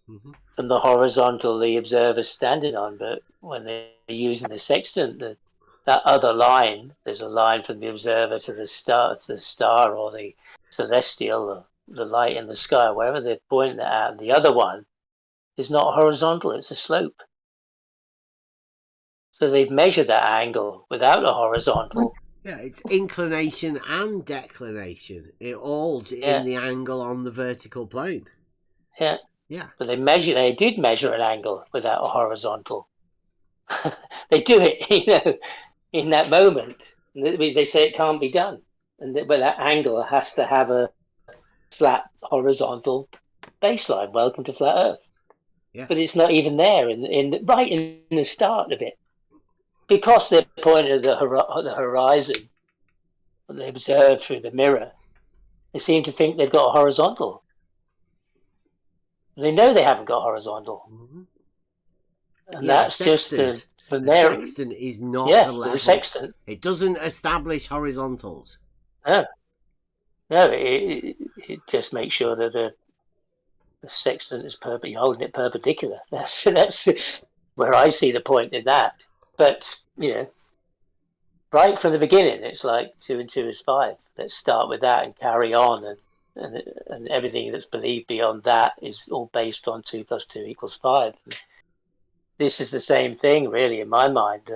from the horizontal the observer's standing on. But when they're using the sextant, that other line, there's a line from the observer to the star or the celestial, the light in the sky, wherever they're pointing it at. And the other one is not horizontal; it's a slope. So they've measured that angle without a horizontal. Yeah, it's inclination and declination. It all in the angle on the vertical plane. Yeah. Yeah. But they did measure an angle without a horizontal. They do it, in that moment. They say it can't be done. But that angle has to have a flat horizontal baseline. Welcome to flat Earth. Yeah. But it's not even there right in the start of it. because they're pointing at the horizon, what they observe through the mirror, they seem to think they've got a horizontal. They know they haven't got horizontal. Mm-hmm. And Yeah, that's just from a there. sextant is not Yeah, a level. the sextant. It doesn't establish horizontals. No, it just makes sure that the sextant is holding it perpendicular. That's where I see the point in that. But right from the beginning, it's like 2 and 2 is 5. Let's start with that and carry on, and everything that's believed beyond that is all based on 2 plus 2 equals 5. This is the same thing, really, in my mind,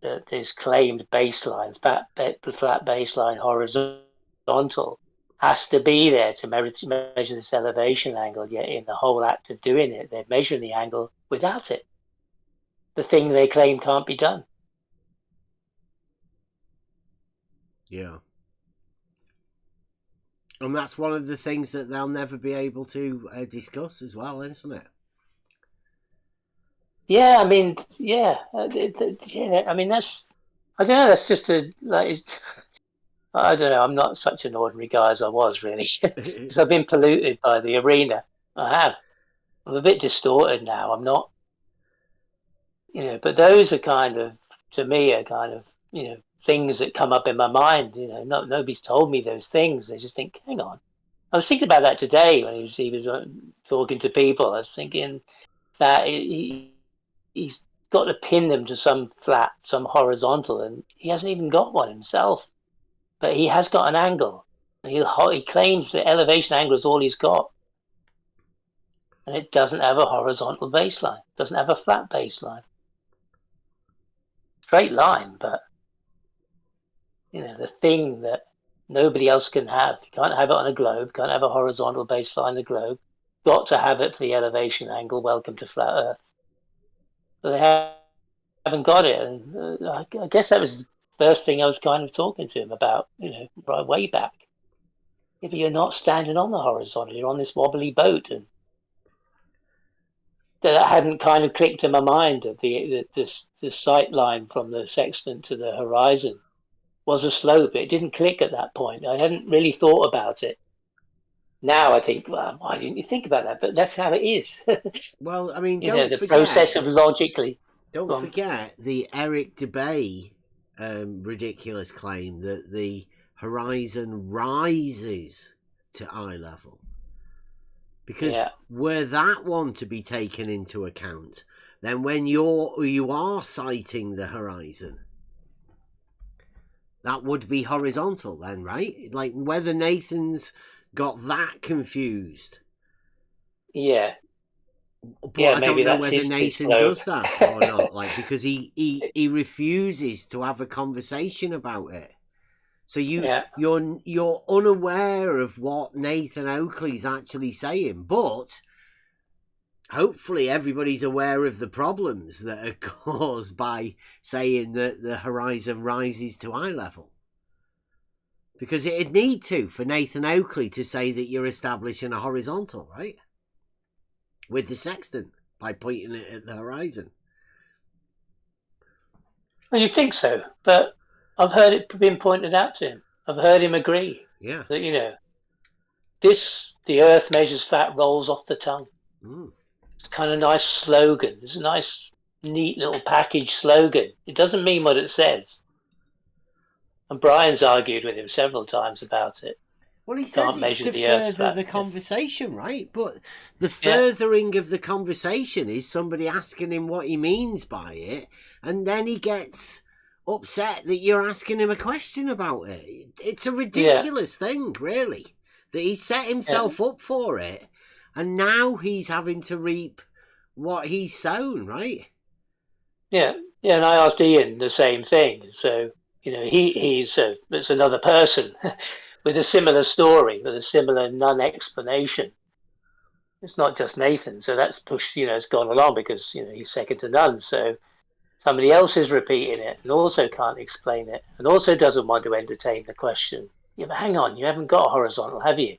that this claimed baseline, flat baseline horizontal, has to be there to measure this elevation angle, yet in the whole act of doing it, they're measuring the angle without it. The thing they claim can't be done. Yeah. And that's one of the things that they'll never be able to discuss as well, isn't it? Yeah, I mean, yeah, yeah. I mean, that's, I don't know. That's just I don't know. I'm not such an ordinary guy as I was, really, because I've been polluted by the arena. I have. I'm a bit distorted now. I'm not, but those are kind of, to me, are kind of, things that come up in my mind. Nobody's told me those things. They just think, hang on. I was thinking about that today when he was talking to people. I was thinking that he's got to pin them to some flat, some horizontal, and he hasn't even got one himself. But he has got an angle. And he claims the elevation angle is all he's got. And it doesn't have a horizontal baseline. It doesn't have a flat baseline. Straight line, but the thing that nobody else can have. You can't have it on a globe, can't have a horizontal baseline on the globe. Got to have it for the elevation angle. Welcome to flat Earth. But they haven't got it. And I guess that was the first thing I was kind of talking to him about, right way back. Yeah, but you're not standing on the horizontal. You're on this wobbly boat. And that hadn't kind of clicked in my mind that the sight line from the sextant to the horizon was a slope. It didn't click at that point. I hadn't really thought about it. Now I think, well, why didn't you think about that? But that's how it is. Well, I mean, don't the forget, process of logically. Don't forget the Eric DeBay ridiculous claim that the horizon rises to eye level. Because were that one to be taken into account, then when you are sighting the horizon, that would be horizontal then, right? Like whether Nathan's got that confused. Yeah. But I don't know whether Nathan does that or not, like because he refuses to have a conversation about it. So you're unaware of what Nathan Oakley's actually saying, but hopefully everybody's aware of the problems that are caused by saying that the horizon rises to eye level. Because it'd need to for Nathan Oakley to say that you're establishing a horizontal, right? With the sextant by pointing it at the horizon. Well, you think so, but I've heard it being pointed out to him. I've heard him agree. Yeah. That the Earth measures fat rolls off the tongue. Mm. It's kind of nice slogan. It's a nice, neat little package slogan. It doesn't mean what it says. And Brian's argued with him several times about it. Well, he says it's to further the conversation, right? But the furthering of the conversation is somebody asking him what he means by it, and then he gets upset that you're asking him a question about it. It's a ridiculous thing, really, that he set himself up for it, and now he's having to reap what he's sown, right? Yeah, and I asked Ian the same thing. So, he's it's another person with a similar story, with a similar non-explanation. It's not just Nathan, so that's pushed, it's gone along because, he's second to none. So somebody else is repeating it and also can't explain it and also doesn't want to entertain the question. Yeah, but hang on, you haven't got a horizontal, have you?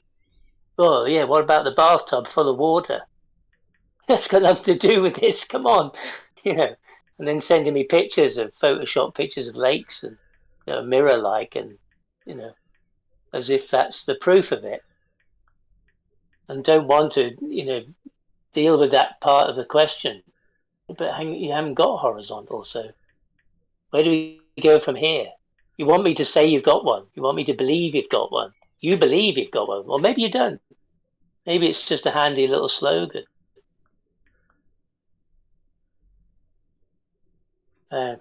Oh, yeah, what about the bathtub full of water? That's got nothing to do with this, come on. and then sending me pictures of Photoshop pictures of lakes and mirror-like, and as if that's the proof of it, and don't want to deal with that part of the question. But you haven't got horizontal, so where do we go from here? You want me to say you've got one. You want me to believe you've got one. You believe you've got one. Well, maybe you don't. Maybe it's just a handy little slogan. I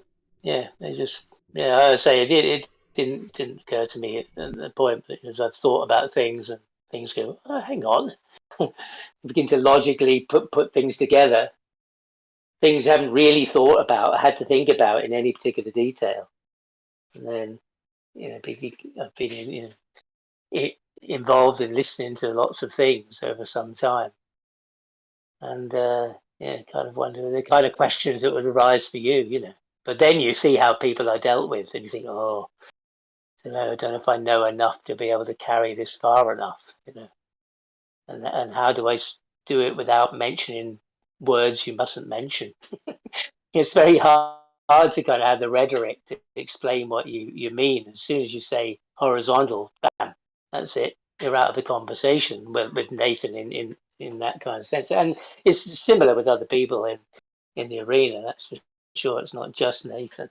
say it didn't occur to me at the point, as I've thought about things, and things go, oh, hang on. Begin to logically put things together. Things I haven't really thought about, I had to think about in any particular detail. And then, I've been involved in listening to lots of things over some time. And kind of wonder the kind of questions that would arise for you, But then you see how people are dealt with, and you think, oh, I don't know if I know enough to be able to carry this far enough, And how do I do it without mentioning words you mustn't mention? It's very hard to kind of have the rhetoric to explain what you mean. As soon as you say horizontal, bam, that's it. You're out of the conversation with Nathan in that kind of sense. And it's similar with other people in the arena. That's for sure. It's not just Nathan.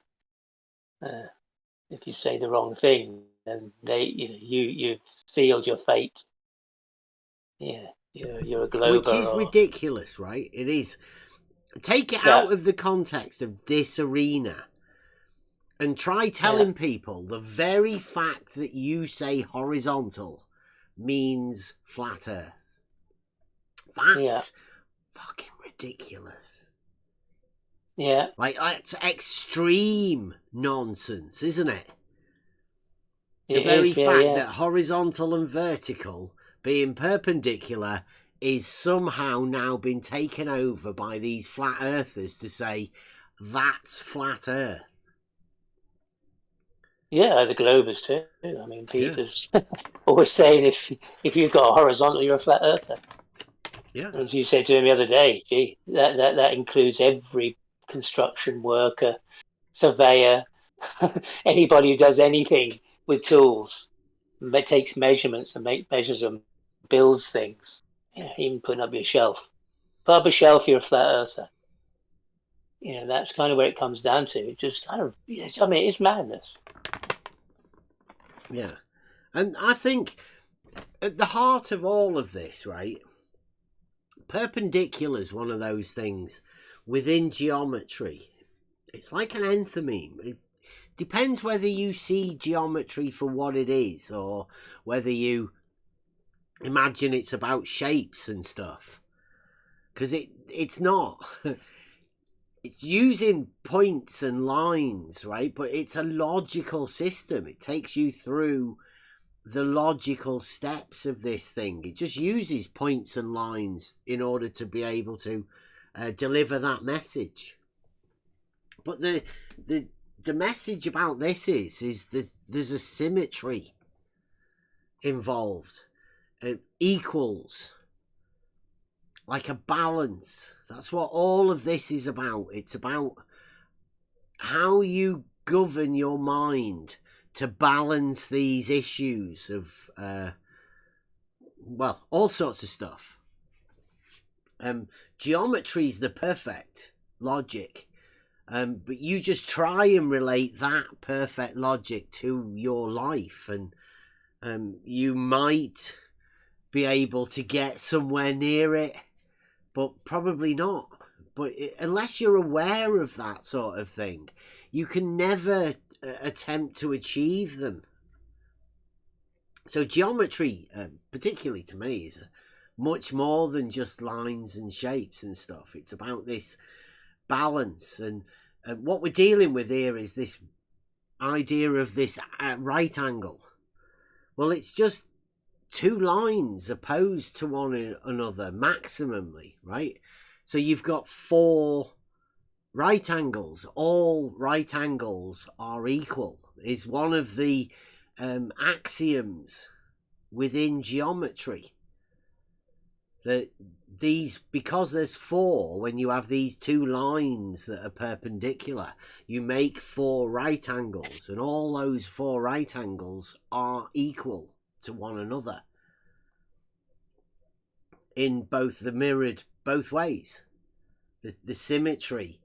If you say the wrong thing, then you've sealed your fate. Yeah, you're a glober. Which is ridiculous, right? It is. Take it out of the context of this arena and try telling people the very fact that you say horizontal means flat earth. That's fucking ridiculous. Yeah. Like, that's extreme nonsense, isn't it? The very fact that horizontal and vertical being perpendicular is somehow now been taken over by these flat earthers to say that's flat earth. Yeah, the globers too. I mean, Peter's always saying if you've got a horizontal, you're a flat earther. Yeah. As you said to him the other day, gee, that includes every construction worker, surveyor, anybody who does anything with tools, takes measurements and measures them, builds things. Yeah, even putting up your shelf. Put up a shelf, you're a flat earther. That's kind of where it comes down to. It just kind of, it's madness. Yeah. And I think at the heart of all of this, right, perpendicular is one of those things within geometry. It's like an enthymeme. It depends whether you see geometry for what it is or whether you imagine it's about shapes and stuff. Because it's not. It's using points and lines, right? But it's a logical system. It takes you through the logical steps of this thing. It just uses points and lines in order to be able to deliver that message. But the message about this is there's a symmetry involved. Equals. Like a balance. That's what all of this is about. It's about how you govern your mind to balance these issues of, all sorts of stuff. Geometry is the perfect logic. But you just try and relate that perfect logic to your life, and you might be able to get somewhere near it, but probably not. But unless you're aware of that sort of thing, you can never attempt to achieve them. So geometry, particularly to me, is much more than just lines and shapes and stuff. It's about this balance, and what we're dealing with here is this idea of this right angle. Well, it's just two lines opposed to one another maximally, right? So you've got four right angles. All right angles are equal is one of the axioms within geometry. that these, because there's 4, when you have these 2 lines that are perpendicular, you make 4 right angles, and all those 4 right angles are equal to one another in both the mirrored both ways. The symmetry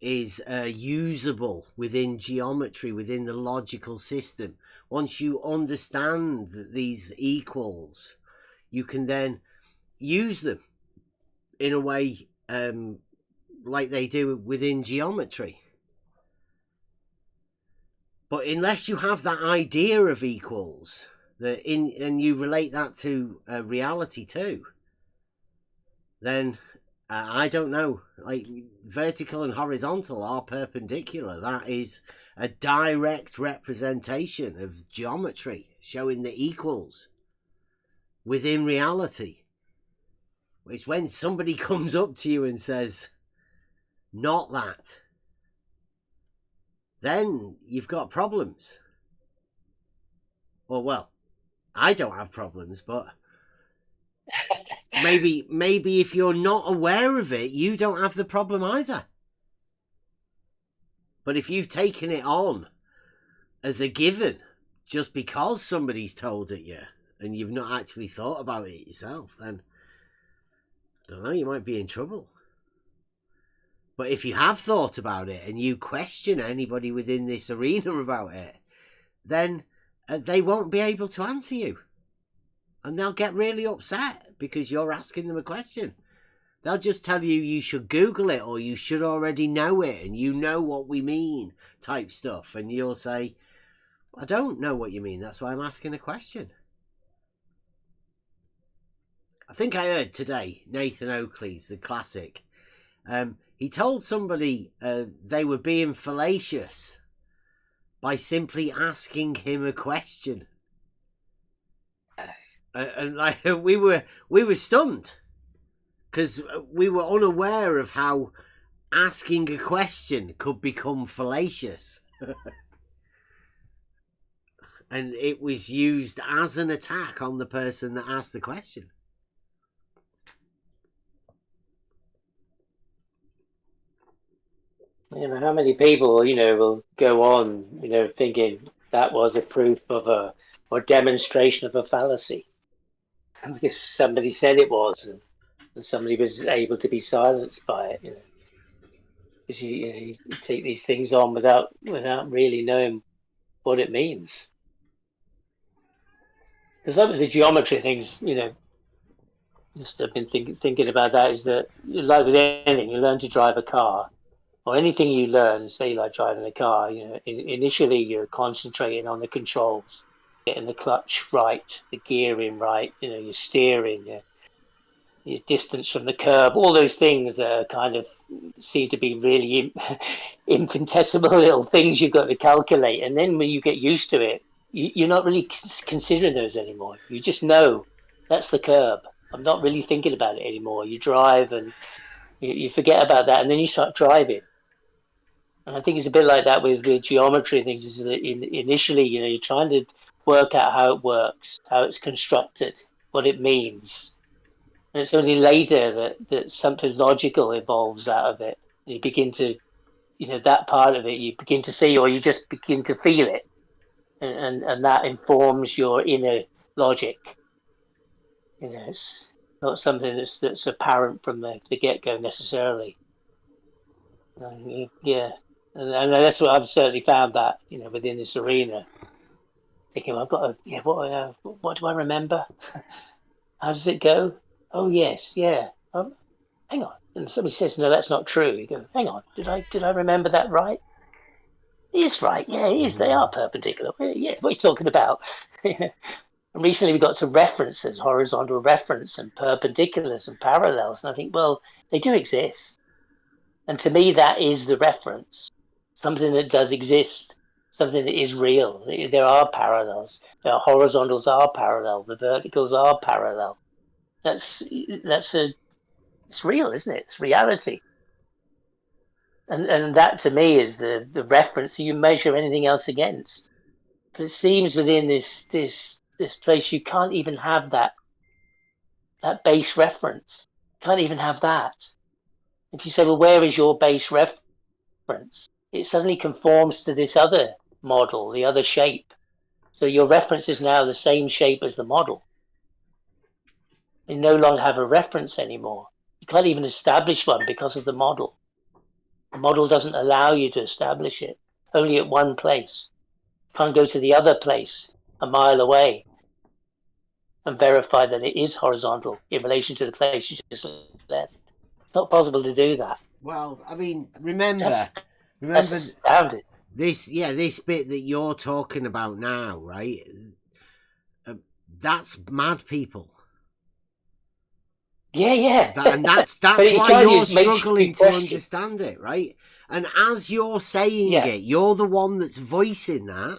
is usable within geometry, within the logical system. Once you understand these equals, you can then use them in a way like they do within geometry. But unless you have that idea of equals, and you relate that to reality too, then I don't know. Like, vertical and horizontal are perpendicular. That is a direct representation of geometry, showing the equals within reality. It's when somebody comes up to you and says, not that, then you've got problems. Well, I don't have problems, but maybe if you're not aware of it, you don't have the problem either. But if you've taken it on as a given just because somebody's told it you, and you've not actually thought about it yourself, then I don't know, you might be in trouble. But if you have thought about it and you question anybody within this arena about it, then they won't be able to answer you. And they'll get really upset because you're asking them a question. They'll just tell you you should Google it, or you should already know it, and you know what we mean, type stuff. And you'll say, I don't know what you mean, that's why I'm asking a question. I think I heard today, Nathan Oakley's the classic. He told somebody they were being fallacious by simply asking him a question. And like we were stunned because we were unaware of how asking a question could become fallacious. And it was used as an attack on the person that asked the question. How many people, will go on, thinking that was a proof of or demonstration of a fallacy because somebody said it was, and somebody was able to be silenced by it. Because you take these things on without really knowing what it means. Because like with the geometry things, just I've been thinking about that, is that like with anything, you learn to drive a car. Or anything you learn, say like driving a car, initially you're concentrating on the controls, getting the clutch right, the gearing right, your steering, your distance from the curb, all those things that kind of seem to be really infinitesimal little things you've got to calculate. And then when you get used to it, you're not really considering those anymore. You just know that's the curb. I'm not really thinking about it anymore. You drive and you forget about that, and then you start driving. And I think it's a bit like that with geometry and things. Is that initially, you're trying to work out how it works, how it's constructed, what it means. And it's only later that something logical evolves out of it. You begin to, that part of it, you begin to see, or you just begin to feel it. And that informs your inner logic. It's not something that's apparent from the get-go necessarily. Yeah. And that's what I've certainly found that, within this arena. Thinking, I've got what do I remember? How does it go? Oh, yes, yeah. Hang on. And somebody says, no, that's not true. You go, hang on, did I remember that right? It is right. Yeah, it is. They are perpendicular. Yeah, what are you talking about? And recently we got to references, horizontal reference and perpendiculars and parallels. And I think, well, they do exist. And to me, that is the reference. Something that does exist, something that is real. There are parallels. The horizontals are parallel. The verticals are parallel. It's real, isn't it? It's reality. And that to me is the reference you measure anything else against. But it seems within this place you can't even have that that base reference. You can't even have that. If you say, well, where is your base reference? It suddenly conforms to this other model, the other shape. So your reference is now the same shape as the model. You no longer have a reference anymore. You can't even establish one because of the model. The model doesn't allow you to establish it, only at one place. You can't go to the other place a mile away and verify that it is horizontal in relation to the place you just left. It's not possible to do that. Well, I mean, remember That's astounding. this bit that you're talking about now, right? That's mad people. Yeah. That's why you're struggling to understand it, right? And as you're saying it, you're the one that's voicing that.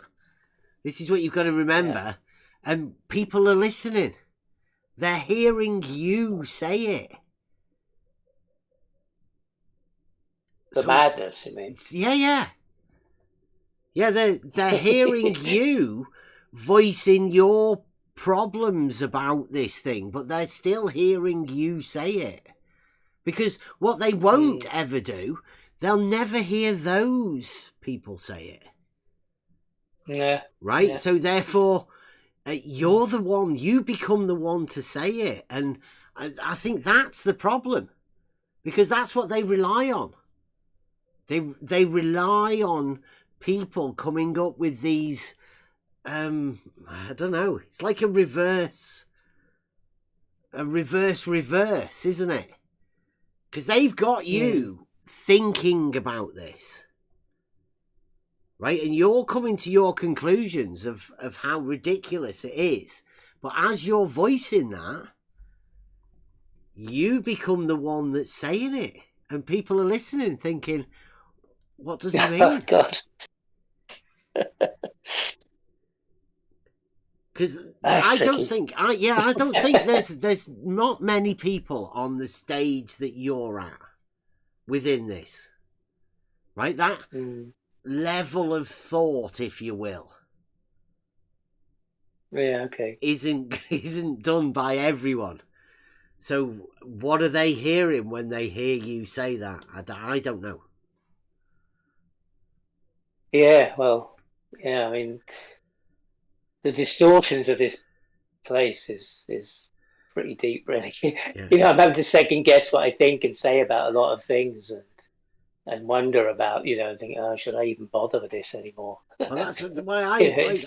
This is what you've got to remember. Yeah. And people are listening. They're hearing you say it. The madness, you mean? Yeah. They're hearing you voicing your problems about this thing, but they're still hearing you say it. Because what they won't ever do, they'll never hear those people say it. Yeah. Right? Yeah. So therefore, you're the one, you become the one to say it. And I think that's the problem. Because that's what they rely on. They rely on people coming up with these, I don't know, it's like a reverse, isn't it? Because they've got you thinking about this. Right? And you're coming to your conclusions of how ridiculous it is. But as you're voicing that, you become the one that's saying it. And people are listening thinking, what does he mean? Oh, God. Because I don't think there's not many people on the stage that you're at within this. Right? That level of thought, if you will. Yeah, okay. Isn't done by everyone. So what are they hearing when they hear you say that? I don't know. Yeah, well, yeah, I mean, the distortions of this place is pretty deep, really. Yeah. You know, I'm having to second guess what I think and say about a lot of things, and wonder about, you know, think, oh, should I even bother with this anymore? Well, that's why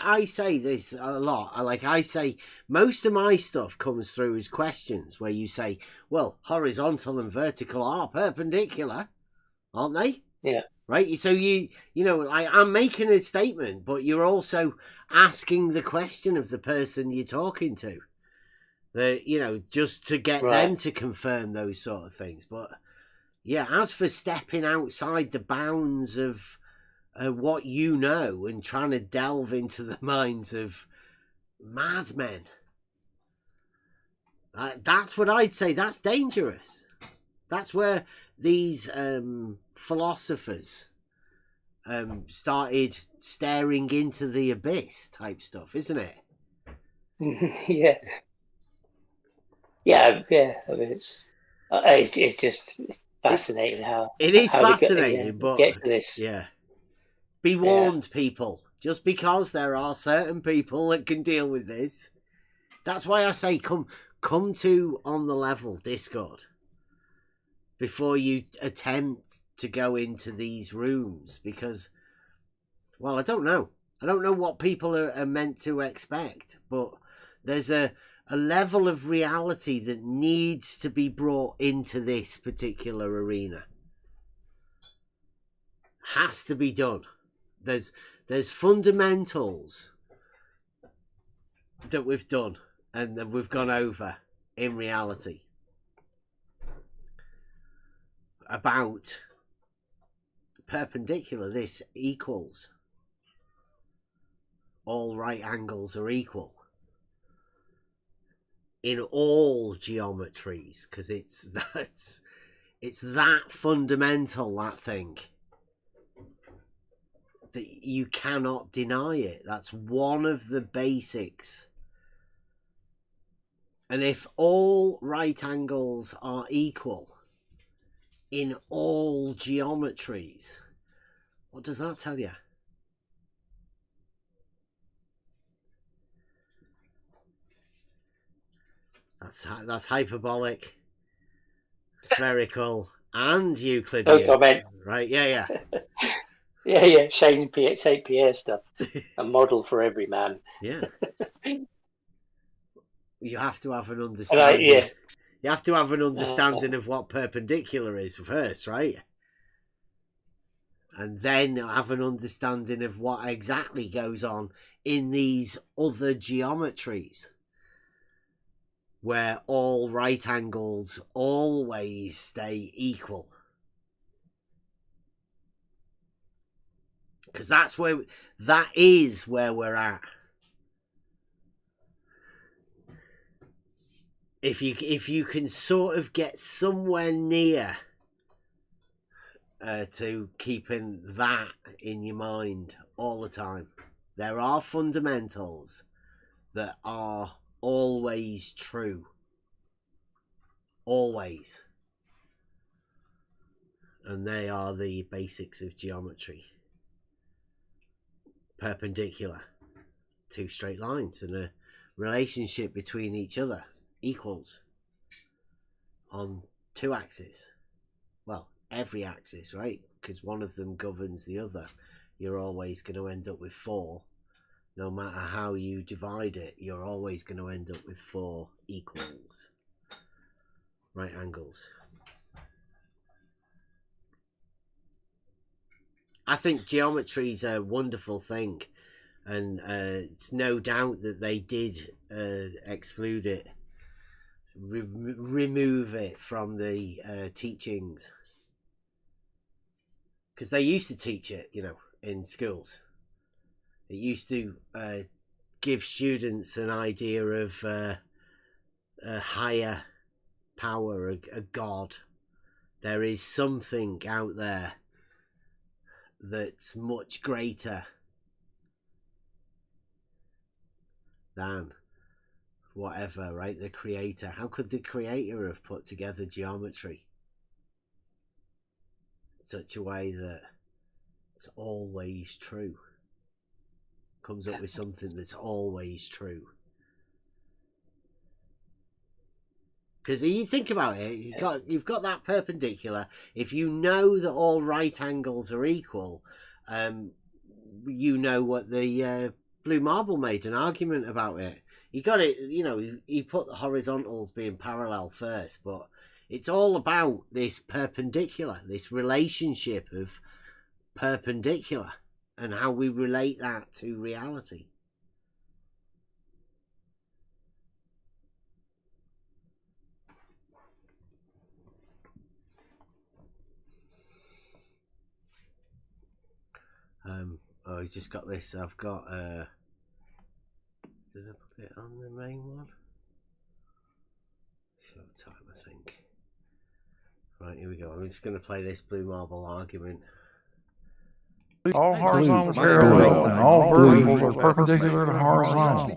I say this a lot. I say most of my stuff comes through as questions where you say, well, horizontal and vertical are perpendicular, aren't they? Yeah. Right? So you know, I'm making a statement, but you're also asking the question of the person you're talking to. You know, just to get them to confirm those sort of things. But yeah, as for stepping outside the bounds of what you know and trying to delve into the minds of madmen, that's what I'd say. That's dangerous. That's where these philosophers started staring into the abyss type stuff, isn't it? Yeah. I mean, it's just fascinating how it is how fascinating, but get to this. Yeah. Be warned, people. Just because there are certain people that can deal with this, that's why I say come to On the Level Discord before you attempt to go into these rooms, because, well, I don't know what people are meant to expect, but there's a level of reality that needs to be brought into this particular arena. Has to be done. There's fundamentals that we've done and that we've gone over in reality about perpendicular. This equals. All right angles are equal in all geometries, because it's that fundamental, that thing, that you cannot deny it. That's one of the basics And if all right angles are equal in all geometries, what does that tell you? That's hyperbolic, spherical, and Euclidean. No comment. Right? Yeah. Yeah. Saint Pierre stuff. A model for every man. Yeah. You have to have an understanding. You have to have an understanding of what perpendicular is first, right? And then have an understanding of what exactly goes on in these other geometries, where all right angles always stay equal. Because that is where we're at. If you can sort of get somewhere near to keeping that in your mind all the time, there are fundamentals that are always true. Always. And they are the basics of geometry. Perpendicular. Two straight lines and a relationship between each other. Equals on two axes. Well, every axis, right? Because one of them governs the other. You're always going to end up with 4. No matter how you divide it, you're always going to end up with 4 equals. Right angles. I think geometry is a wonderful thing. And it's no doubt that they did exclude it. Remove it from the teachings, because they used to teach it, in schools. It used to give students an idea of a higher power, a god. There is something out there that's much greater than whatever, right? The creator. How could the creator have put together geometry in such a way that it's always true? Comes up with something that's always true. Because you think about it, you've got that perpendicular. If you know that all right angles are equal, you know what the Blue Marble made an argument about it. He got it, he put the horizontals being parallel first, but it's all about this perpendicular, this relationship of perpendicular and how we relate that to reality. I just got this. I've got did I put it on the main one? Short time, I think. Right, here we go. I'm just going to play this Blue Marble argument. All horizontals are parallel, and all verticals are perpendicular to horizontal.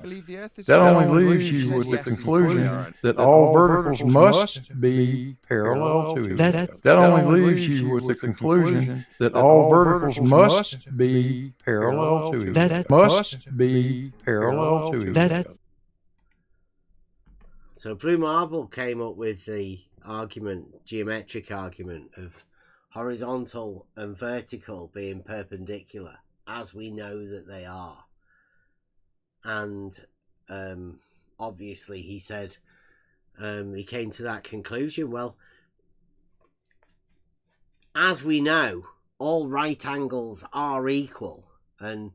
That only leaves you with the conclusion that all verticals must be parallel to each other. That only leaves you with the conclusion that all verticals must be parallel to each other. Must be parallel to each other. So Blue Marble came up with the argument, geometric argument of horizontal and vertical being perpendicular, as we know that they are. And obviously he said he came to that conclusion. Well, as we know, all right angles are equal, and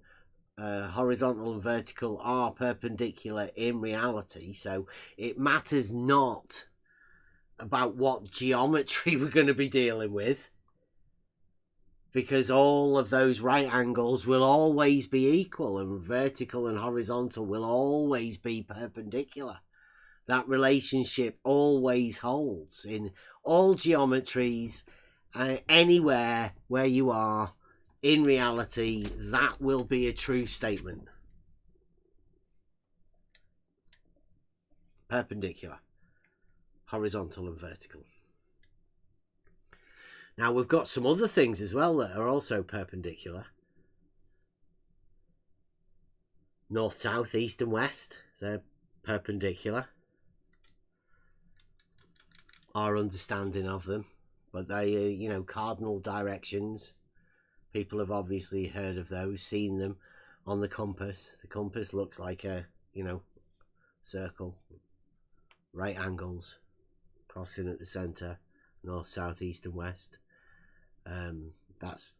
horizontal and vertical are perpendicular in reality, so it matters not about what geometry we're going to be dealing with, because all of those right angles will always be equal, and vertical and horizontal will always be perpendicular. That relationship always holds in all geometries, anywhere where you are in reality. That will be a true statement. perpendicular, horizontal and vertical. Now we've got some other things as well that are also perpendicular. North, south, east and west, they're perpendicular. Our understanding of them, but they are, you know, cardinal directions. People have obviously heard of those, seen them on the compass. The compass looks like a, you know, circle, right angles, crossing at the centre, north, south, east and west. That's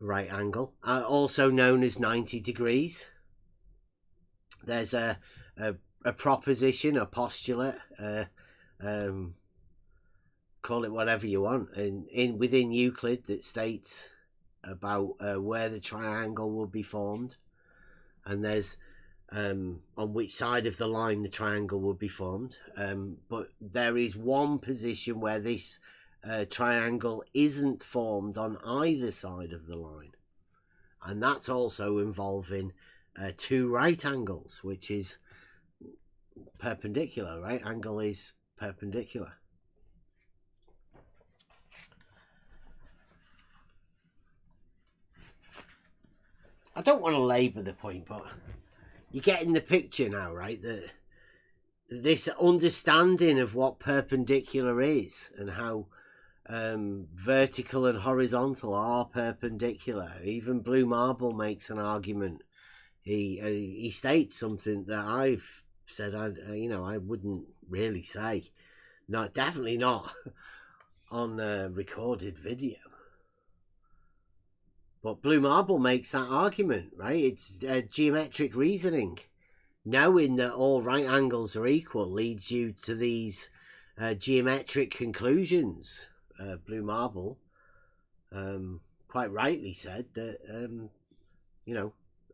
right angle, also known as 90 degrees. There's a proposition, a postulate, call it whatever you want, within Euclid that states about where the triangle will be formed, and there's on which side of the line the triangle will be formed. But there is one position where this triangle isn't formed on either side of the line, and that's also involving two right angles, which is perpendicular. Right angle is perpendicular. I don't want to labour the point, but you're getting the picture now, right? That this understanding of what perpendicular is and how vertical and horizontal are perpendicular. Even Blue Marble makes an argument. He states something that I've said I wouldn't really say. Not definitely not on a recorded video. But Blue Marble makes that argument, right? It's geometric reasoning. Knowing that all right angles are equal leads you to these geometric conclusions. Blue Marble quite rightly said that,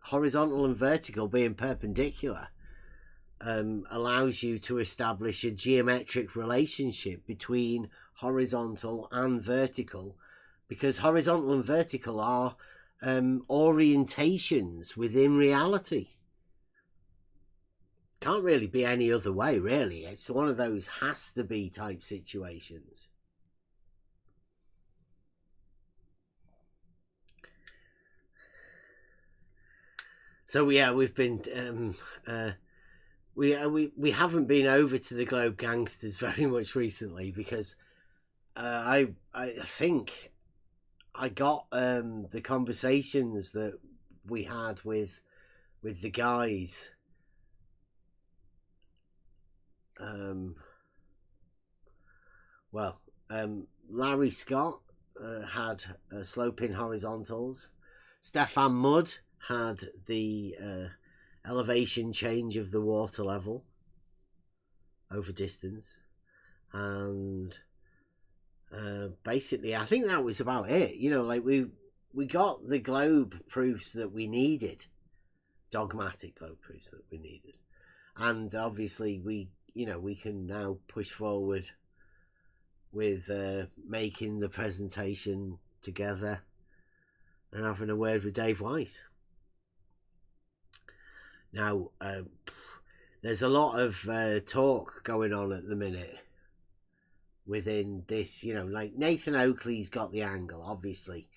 horizontal and vertical being perpendicular allows you to establish a geometric relationship between horizontal and vertical, because horizontal and vertical are orientations within reality. Can't really be any other way, really. It's one of those has to be type situations. So yeah, we've been we haven't been over to the Globe Gangsters very much recently, because I think I got the conversations that we had with the guys. Larry Scott had sloping horizontals. Stefan Mudd had the elevation change of the water level over distance, and basically I think that was about it. Like we got the globe proofs that we needed, dogmatic globe proofs that we needed, and obviously we can now push forward with making the presentation together and having a word with Dave Weiss. Now, there's a lot of talk going on at the minute within this, like Nathan Oakley's got the angle, obviously.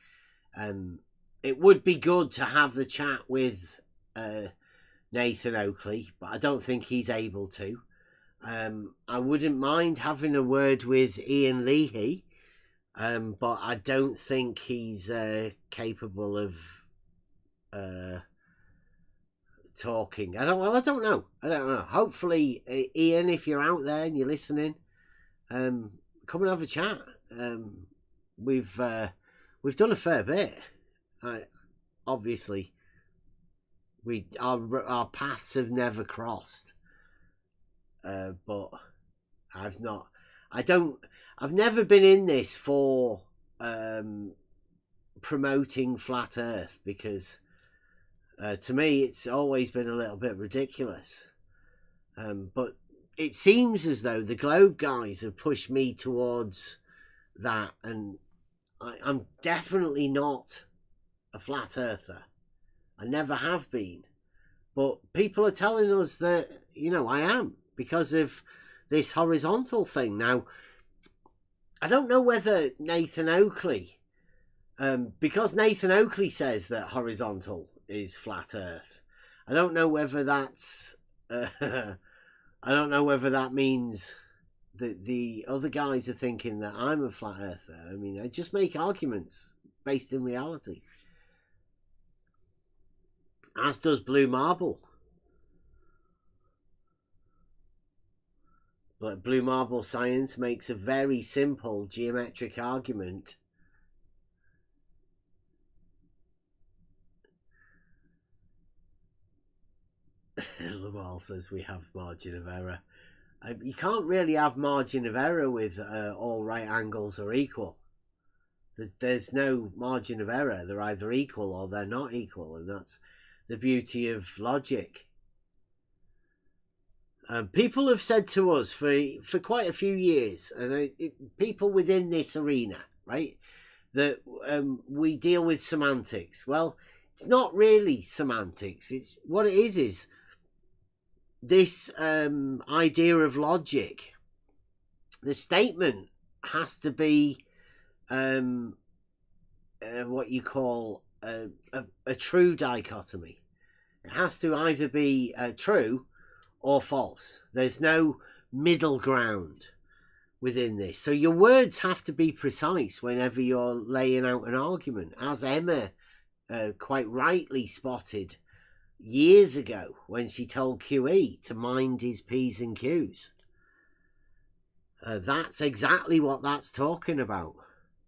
It would be good to have the chat with Nathan Oakley, but I don't think he's able to. I wouldn't mind having a word with Ian Leahy, but I don't think he's capable of talking. I don't know. Hopefully, Ian, if you're out there and you're listening, come and have a chat. We've done a fair bit. Obviously, our paths have never crossed. But I've never been in this for promoting flat Earth, because to me it's always been a little bit ridiculous. But it seems as though the Globe guys have pushed me towards that, and I'm definitely not a flat earther. I never have been. But people are telling us that, you know, I am, because of this horizontal thing. Now, I don't know whether Nathan Oakley, because Nathan Oakley says that horizontal is flat Earth, I don't know whether that's, I don't know whether that means that the other guys are thinking that I'm a flat earther. I mean, I just make arguments based in reality. As does Blue Marble. But Blue Marble Science makes a very simple geometric argument. Lamal says we have margin of error. You can't really have margin of error with all right angles are equal. There's no margin of error. They're either equal or they're not equal, and that's the beauty of logic. People have said to us for quite a few years, and people within this arena, right, that we deal with semantics. Well, it's not really semantics. It's what it is this idea of logic. The statement has to be what you call a true dichotomy. It has to either be true or false. There's no middle ground within this. So your words have to be precise whenever you're laying out an argument, as Emma quite rightly spotted years ago when she told QE to mind his P's and Q's. That's exactly what that's talking about.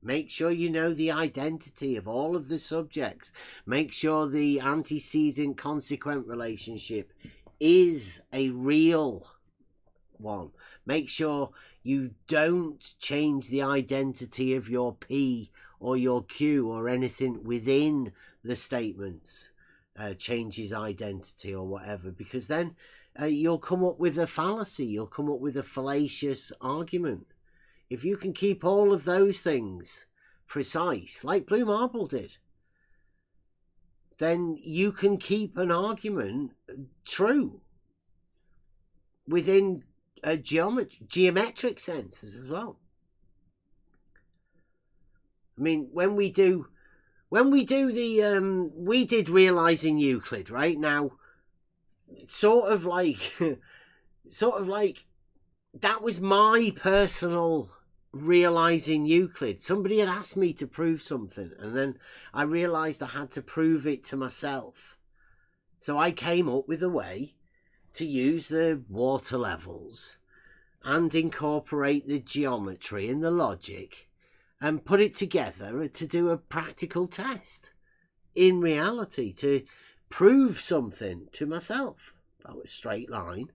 Make sure you know the identity of all of the subjects. Make sure the antecedent consequent relationship is a real one. Make sure you don't change the identity of your P or your Q or anything within the statements. Changes identity or whatever, because then you'll come up with a fallacy, you'll come up with a fallacious argument. If you can keep all of those things precise, like Blue Marble did, then you can keep an argument true within a geometric senses as well. I mean, when we did Realising Euclid, right? Now, sort of like that was my personal Realising Euclid. Somebody had asked me to prove something, and then I realised I had to prove it to myself. So I came up with a way to use the water levels and incorporate the geometry and the logic and put it together to do a practical test in reality, to prove something to myself about a straight line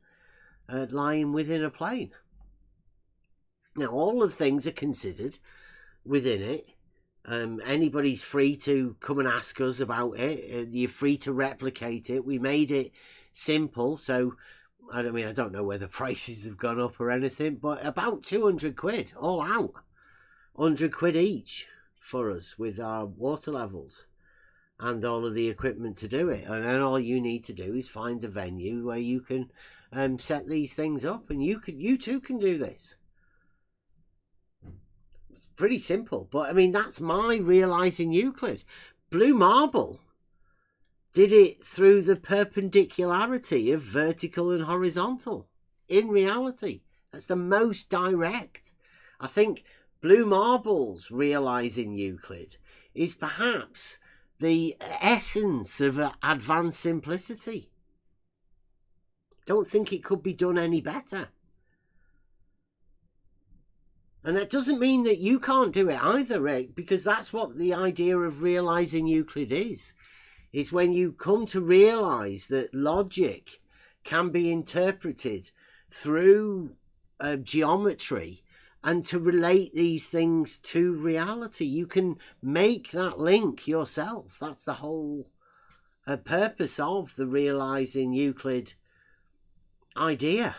lying within a plane. Now, all of the things are considered within it. Anybody's free to come and ask us about it. You're free to replicate it. We made it simple, so I don't know whether prices have gone up or anything, but about 200 quid all out. 100 quid each for us with our water levels and all of the equipment to do it. And then all you need to do is find a venue where you can set these things up, and you too can do this. It's pretty simple, but I mean, that's my Realising Euclid. Blue Marble did it through the perpendicularity of vertical and horizontal. In reality, that's the most direct. I think Blue Marble's Realising Euclid is perhaps the essence of advanced simplicity. Don't think it could be done any better. And that doesn't mean that you can't do it either, Rick, because that's what the idea of Realising Euclid is when you come to realise that logic can be interpreted through geometry, and to relate these things to reality. You can make that link yourself. That's the whole purpose of the Realising Euclid idea.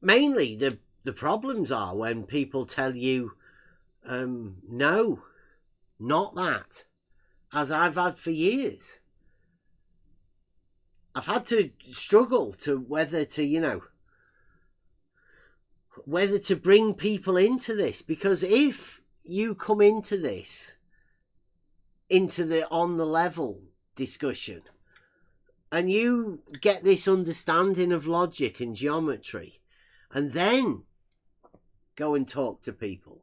Mainly the problems are when people tell you, no, not that, as I've had for years. I've had to struggle to whether to bring people into this, because if you come into this, into the on the level discussion, and you get this understanding of logic and geometry, and then go and talk to people,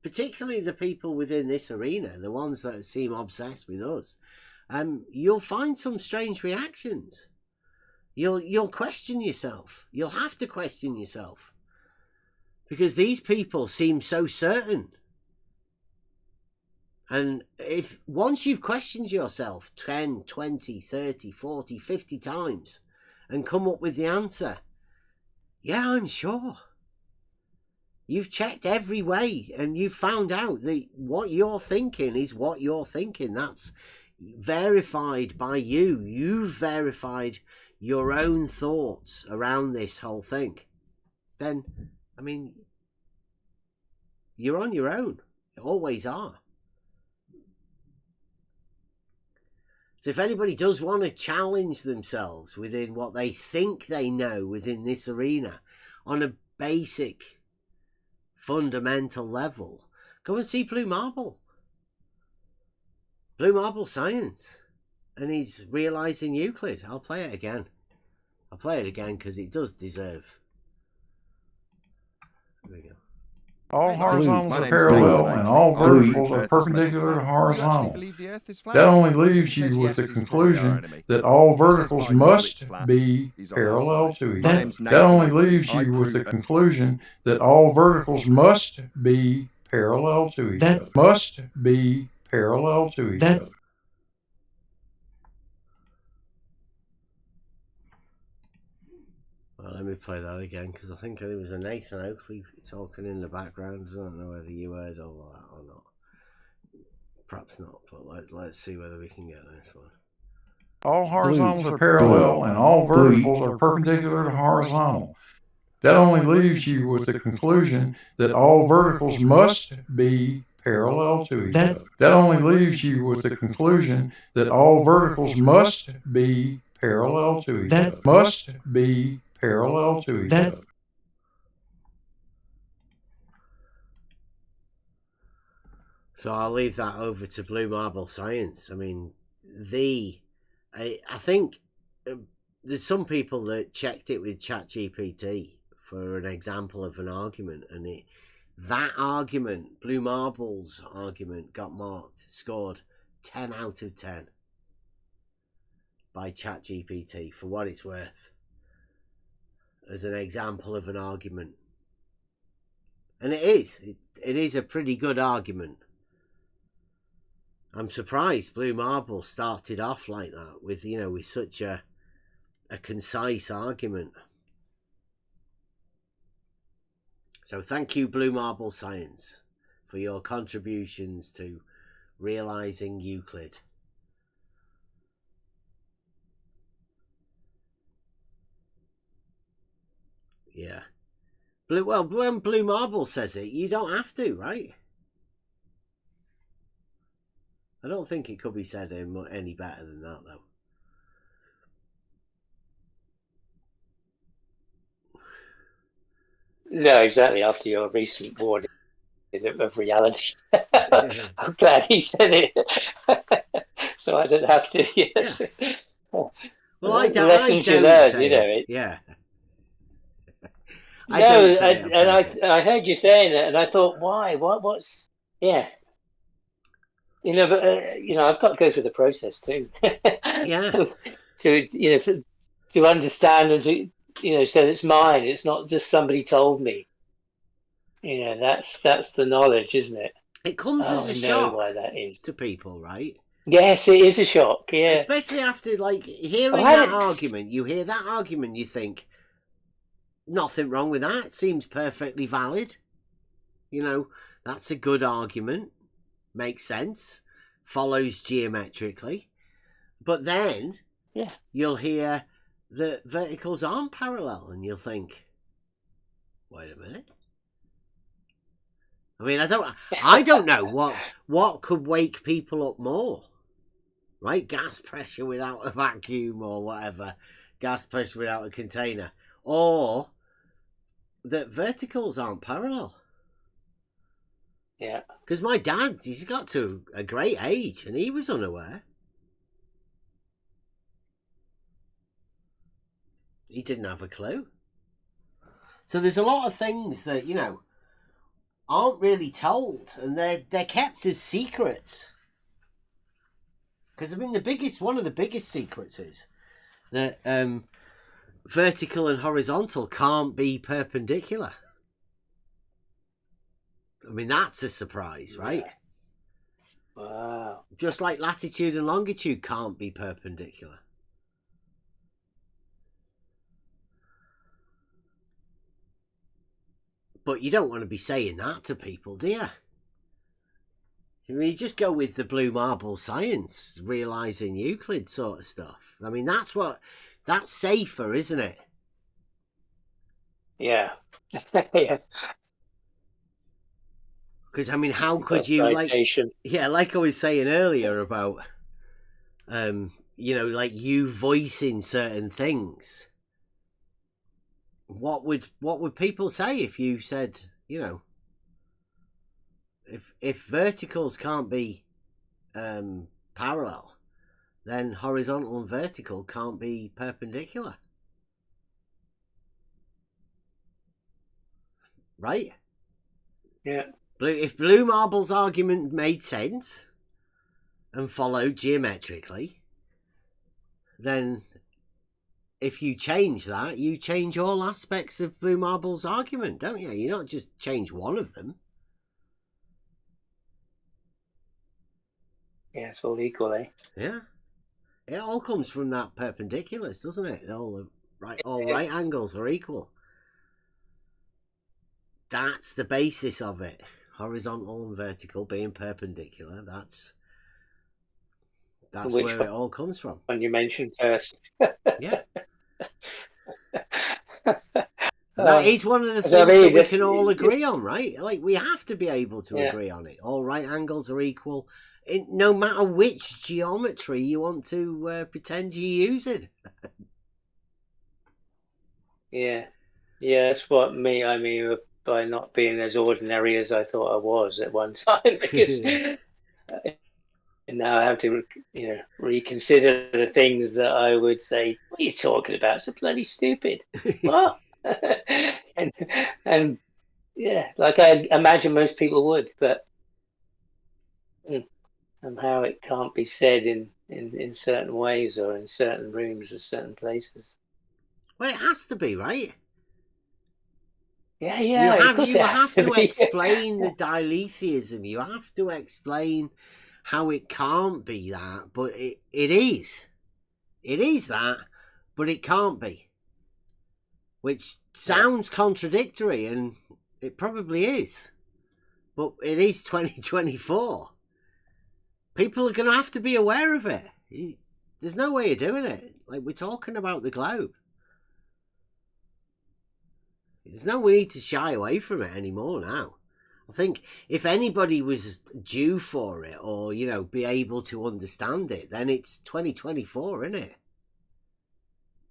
particularly the people within this arena, the ones that seem obsessed with us, you'll find some strange reactions. You'll question yourself. You'll have to question yourself, because these people seem so certain. And if once you've questioned yourself 10, 20, 30, 40, 50 times and come up with the answer, yeah, I'm sure. You've checked every way and you've found out that what you're thinking is what you're thinking. That's verified by you. You've verified your own thoughts around this whole thing. Then, I mean, you're on your own. You always are. So if anybody does want to challenge themselves within what they think they know within this arena on a basic, fundamental level, go and see Blue Marble. Blue Marble Science. And he's Realising Euclid. I'll play it again. I'll play it again because it does deserve. There we go. All horizontals are parallel and all verticals are perpendicular to horizontal. That only leaves you with the conclusion that all verticals must be parallel to each other. That only leaves you with the conclusion that all verticals must be parallel to each other. Must be parallel to each other. Well, let me play that again, because I think there was a Nathan Oakley talking in the background. I don't know whether you heard all that or not. Perhaps not, but let's see whether we can get this one. All horizontals are parallel and all verticals are perpendicular to horizontal. That only leaves you with the conclusion that all verticals must be parallel to each other. That only leaves you with the conclusion that all verticals must be parallel to each other. Must be parallel to each other. So I'll leave that over to Blue Marble Science. I mean, I think there's some people that checked it with ChatGPT for an example of an argument, and that argument, Blue Marble's argument, got scored 10 out of 10 by ChatGPT for what it's worth, as an example of an argument. And it is a pretty good argument. I'm surprised Blue Marble started off like that with such a concise argument. So thank you, Blue Marble Science, for your contributions to Realising Euclid. Yeah. When Blue Marble says it, you don't have to, right? I don't think it could be said any better than that, though. No, exactly. After your recent warning of reality, I'm glad he said it, so I don't have to. Yes. Yeah. Well, I don't lessons you say learn, you know it. it. Yeah. I heard you saying it, and I thought, why? What's? Yeah. But I've got to go through the process too. Yeah. To understand and to so it's mine. It's not just somebody told me. That's the knowledge, isn't it? It comes as a shock why that is to people, right? Yes, it is a shock. Yeah, especially after hearing that argument. You hear that argument, you think nothing wrong with that. It seems perfectly valid. That's a good argument. Makes sense. Follows geometrically. But then you'll hear that verticals aren't parallel, and you'll think, wait a minute. I mean, I don't know what could wake people up more, right? Gas pressure without a vacuum or whatever, gas pressure without a container, or that verticals aren't parallel. Yeah. Because my dad, he's got to a great age, and he was unaware. He didn't have a clue. So there's a lot of things that, you know, aren't really told, and they're kept as secrets. Because I mean, one of the biggest secrets is that vertical and horizontal can't be perpendicular. I mean, that's a surprise, right? Yeah. Wow. Just like latitude and longitude can't be perpendicular. But you don't want to be saying that to people, do you? I mean, you just go with the blue marble science, realising Euclid sort of stuff. I mean, that's safer, isn't it? Yeah. Yeah. Because, I mean, how could you, like I was saying earlier about, you know, like you voicing certain things. What would people say if you said, you know, if verticals can't be parallel, then horizontal and vertical can't be perpendicular, right? Yeah. If Blue Marble's argument made sense and followed geometrically, then if you change that, you change all aspects of Blue Marble's argument, don't you? You don't just change one of them. Yeah, it's all equal, eh? Yeah. It all comes from that perpendiculars, doesn't it? All right angles are equal. That's the basis of it. Horizontal and vertical being perpendicular. That's where it all comes from. When you mentioned first. Yeah. That is one of the things that we can all agree on, right? Like, we have to be able to agree on it. All right angles are equal, no matter which geometry you want to pretend you're using. Yeah. Yeah, that's what I mean, by not being as ordinary as I thought I was at one time, because now I have to, you know, reconsider the things that I would say, what are you talking about? It's bloody stupid. What? and yeah, like I imagine most people would, but somehow it can't be said in certain ways or in certain rooms or certain places. Well, it has to be, right? Yeah, You have to explain the diletheism. You have to explain how it can't be that, but it is. It is that, but it can't be. Which sounds contradictory, and it probably is. But it is 2024. People are going to have to be aware of it. There's no way of doing it. Like, we're talking about the globe. There's no need to shy away from it anymore now. I think if anybody was due for it or, you know, be able to understand it, then it's 2024, isn't it?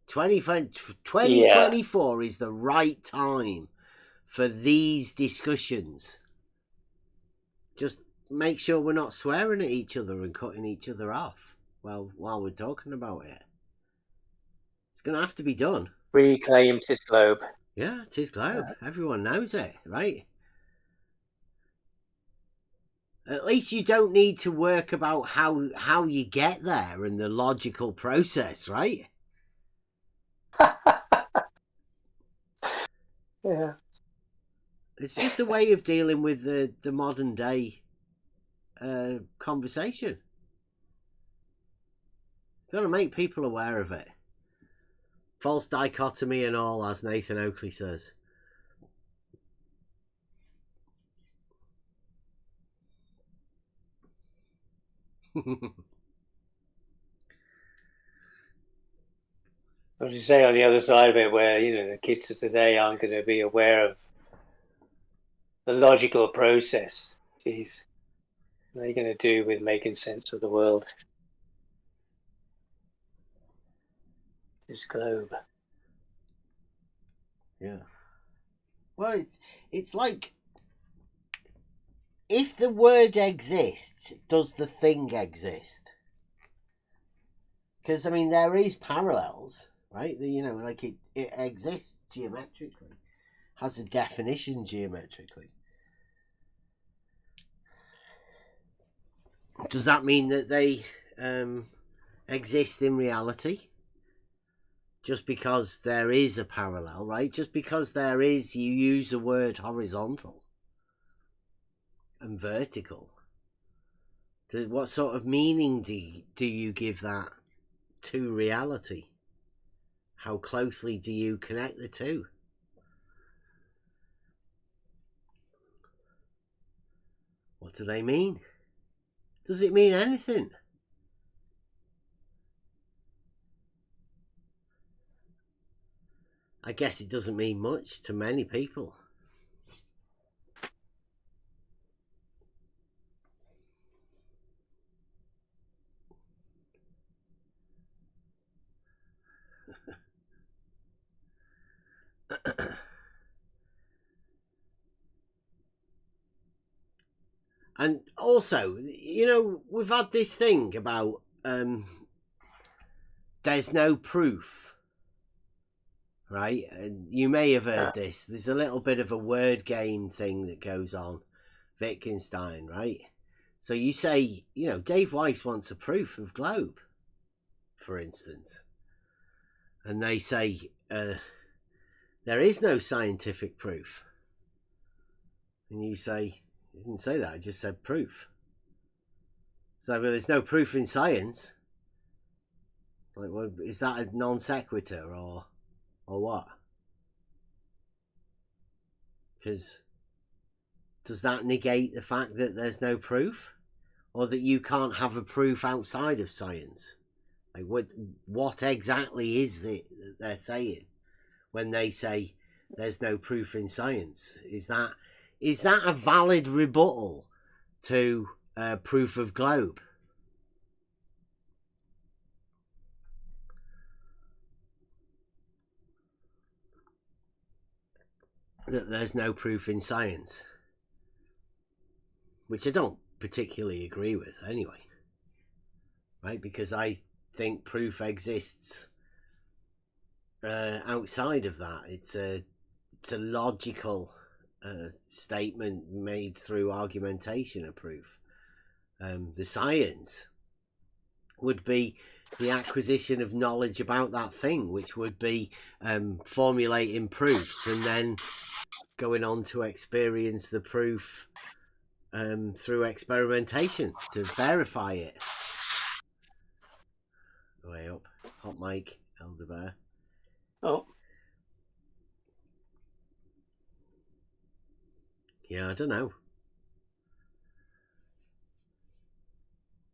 2024 is the right time for these discussions. Just make sure we're not swearing at each other and cutting each other off while we're talking about it. It's going to have to be done. Reclaim this globe. Yeah, it is globe. Everyone knows it, right? At least you don't need to work about how you get there and the logical process, right? Yeah. It's just a way of dealing with the modern day conversation. Got to make people aware of it. False dichotomy and all, as Nathan Oakley says. What do you say on the other side of it, where, you know, the kids of today aren't going to be aware of logical process. Jeez, what are you going to do with making sense of the world? This globe. Yeah. Well, it's like, if the word exists, does the thing exist? Because, I mean, there is parallels, right? You know, like it exists geometrically, has a definition geometrically. Does that mean that they exist in reality? Just because there is a parallel, right? Just because there is, you use the word horizontal and vertical. What sort of meaning do you give that to reality? How closely do you connect the two? What do they mean? Does it mean anything? I guess it doesn't mean much to many people. And also, you know, we've had this thing about there's no proof, right? And you may have heard this. There's a little bit of a word game thing that goes on, Wittgenstein, right? So you say, you know, Dave Weiss wants a proof of globe, for instance. And they say, there is no scientific proof. And you say, you didn't say that, I just said proof. So, well, there's no proof in science. Like, well, is that a non sequitur or what? Because does that negate the fact that there's no proof, or that you can't have a proof outside of science? Like, what exactly is it that they're saying when they say there's no proof in science? Is that a valid rebuttal to proof of globe? That there's no proof in science, which I don't particularly agree with anyway, right? Because I think proof exists outside of that. It's a logical statement made through argumentation of proof. The science would be the acquisition of knowledge about that thing, which would be formulating proofs and then going on to experience the proof through experimentation to verify it. Way up. Hot mic, Elder Bear. Oh. Yeah, I don't know.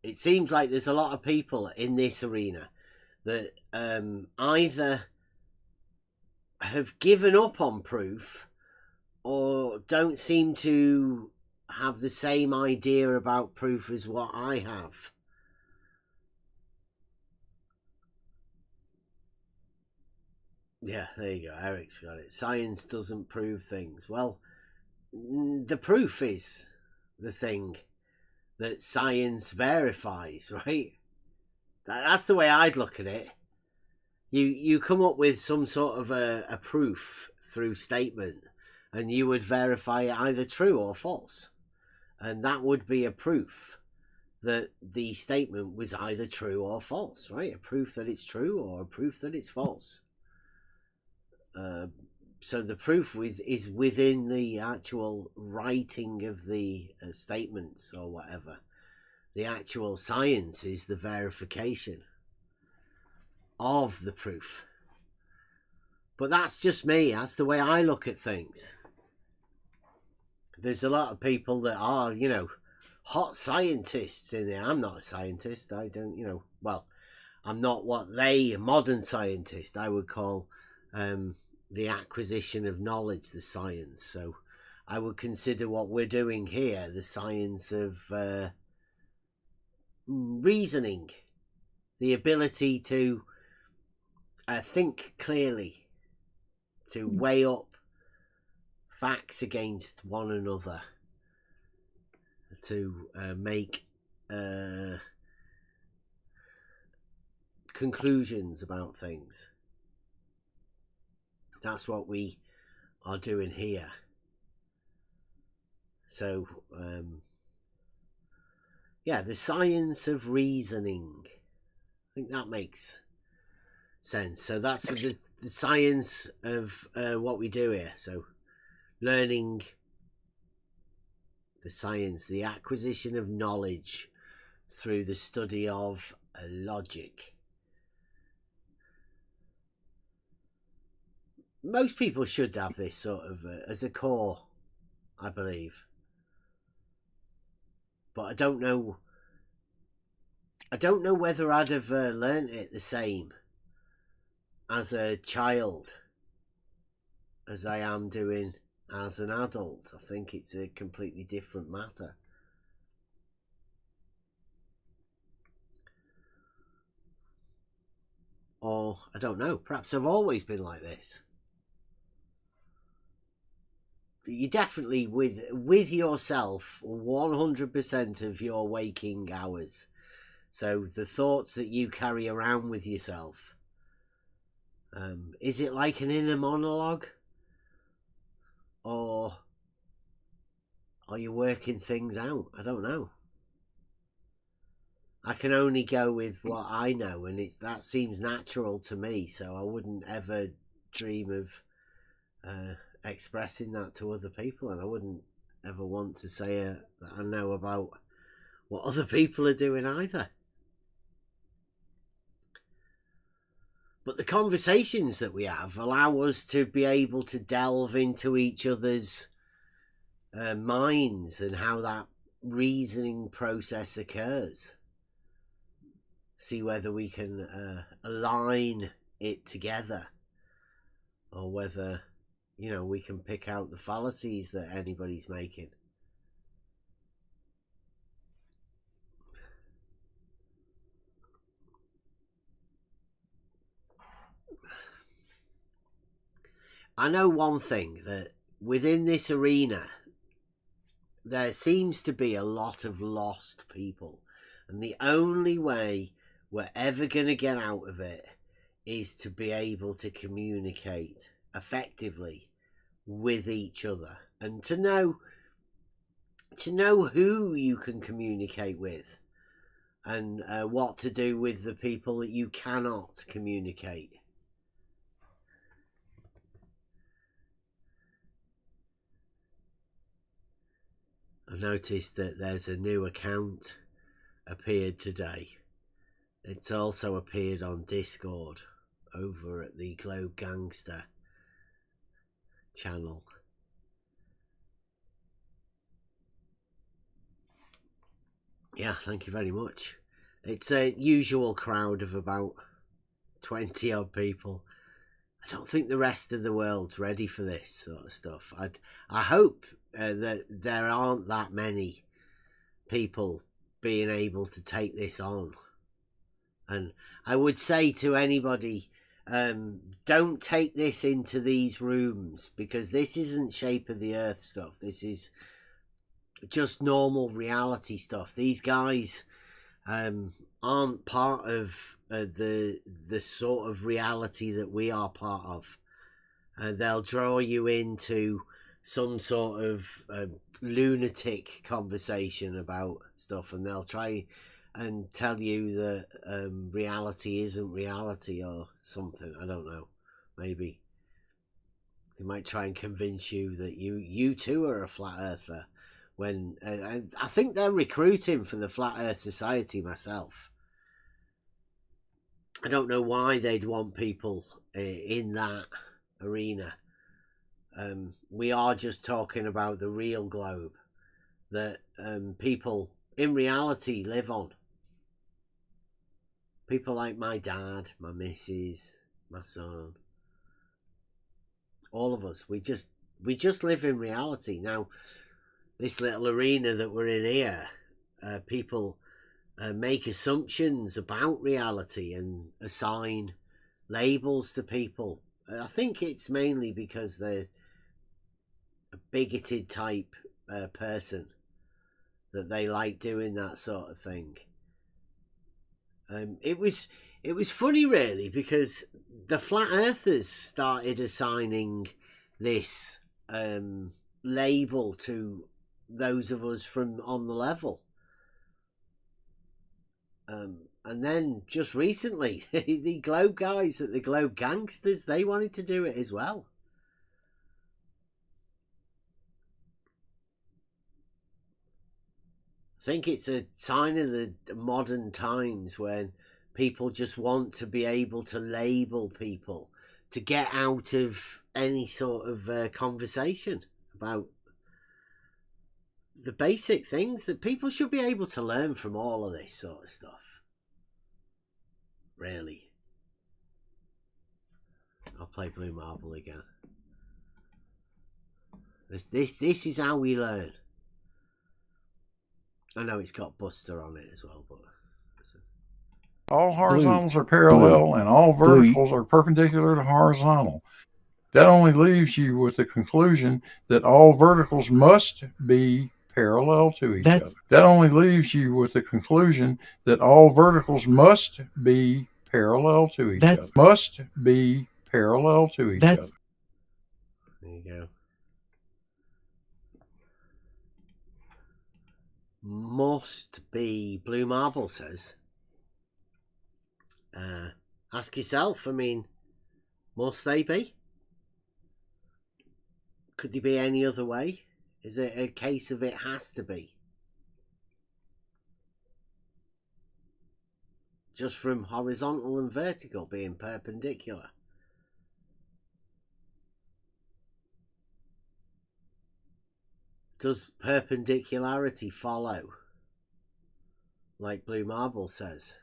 It seems like there's a lot of people in this arena that either have given up on proof or don't seem to have the same idea about proof as what I have. Yeah, there you go. Eric's got it. Science doesn't prove things. Well, the proof is the thing that science verifies, right? That's the way I'd look at it. You come up with some sort of a proof through statement, and you would verify it either true or false. And that would be a proof that the statement was either true or false, right? A proof that it's true or a proof that it's false. So the proof is within the actual writing of the statements or whatever. The actual science is the verification of the proof. But that's just me. That's the way I look at things. There's a lot of people that are, you know, hot scientists in there. I'm not a scientist. I don't, you know, well, I'm not what a modern scientist, I would call the acquisition of knowledge, the science. So I would consider what we're doing here the science of reasoning, the ability to think clearly, to weigh up facts against one another, to make conclusions about things. That's what we are doing here. So, yeah, the science of reasoning. I think that makes sense. So that's the science of what we do here. So, learning the science, the acquisition of knowledge through the study of logic. Most people should have this sort of as a core, I believe. But I don't know whether I'd have learnt it the same as a child as I am doing as an adult. I think it's a completely different matter. Or, I don't know, perhaps I've always been like this. You definitely, with yourself, 100% of your waking hours. So the thoughts that you carry around with yourself, is it like an inner monologue? Or are you working things out? I don't know. I can only go with what I know, and that seems natural to me, so I wouldn't ever dream of expressing that to other people, and I wouldn't ever want to say that I know about what other people are doing either. But the conversations that we have allow us to be able to delve into each other's minds and how that reasoning process occurs. See whether we can align it together, or whether, you know, we can pick out the fallacies that anybody's making. I know one thing, that within this arena, there seems to be a lot of lost people. And the only way we're ever going to get out of it is to be able to communicate effectively with each other, and to know who you can communicate with, and what to do with the people that you cannot communicate. I've noticed that there's a new account appeared today. It's also appeared on Discord over at the Globe Gangster channel. Yeah, thank you very much. It's a usual crowd of about 20 odd people. I don't think the rest of the world's ready for this sort of stuff. I hope that there aren't that many people being able to take this on. And I would say to anybody, don't take this into these rooms, because this isn't Shape of the Earth stuff. This is just normal reality stuff. These guys aren't part of the sort of reality that we are part of. They'll draw you into some sort of lunatic conversation about stuff, and they'll try and tell you that reality isn't reality or something. I don't know. Maybe they might try and convince you that you too are a flat earther, when I think they're recruiting for the Flat Earth Society myself. I don't know why they'd want people in that arena. We are just talking about the real globe that people in reality live on. People like my dad, my missus, my son, all of us. We just We just live in reality. Now, this little arena that we're in here, people make assumptions about reality and assign labels to people. I think it's mainly because they're a bigoted type person that they like doing that sort of thing. It was funny, really, because the flat earthers started assigning this label to those of us from on the level. And then just recently, the Globe guys, the Globe gangsters, they wanted to do it as well. I think it's a sign of the modern times when people just want to be able to label people to get out of any sort of conversation about the basic things that people should be able to learn from all of this sort of stuff. Really. I'll play Blue Marble again. This is how we learn. I know it's got Buster on it as well, but listen. All horizontals are parallel and all verticals are perpendicular to horizontal. That only leaves you with the conclusion that all verticals must be parallel to each other. That only leaves you with the conclusion that all verticals must be parallel to each other. Must be parallel to each other. There you go. Must be, Blue Marble says. Ask yourself, I mean, must they be? Could they be any other way? Is it a case of it has to be? Just from horizontal and vertical being perpendicular? Does perpendicularity follow? Like Blue Marble says.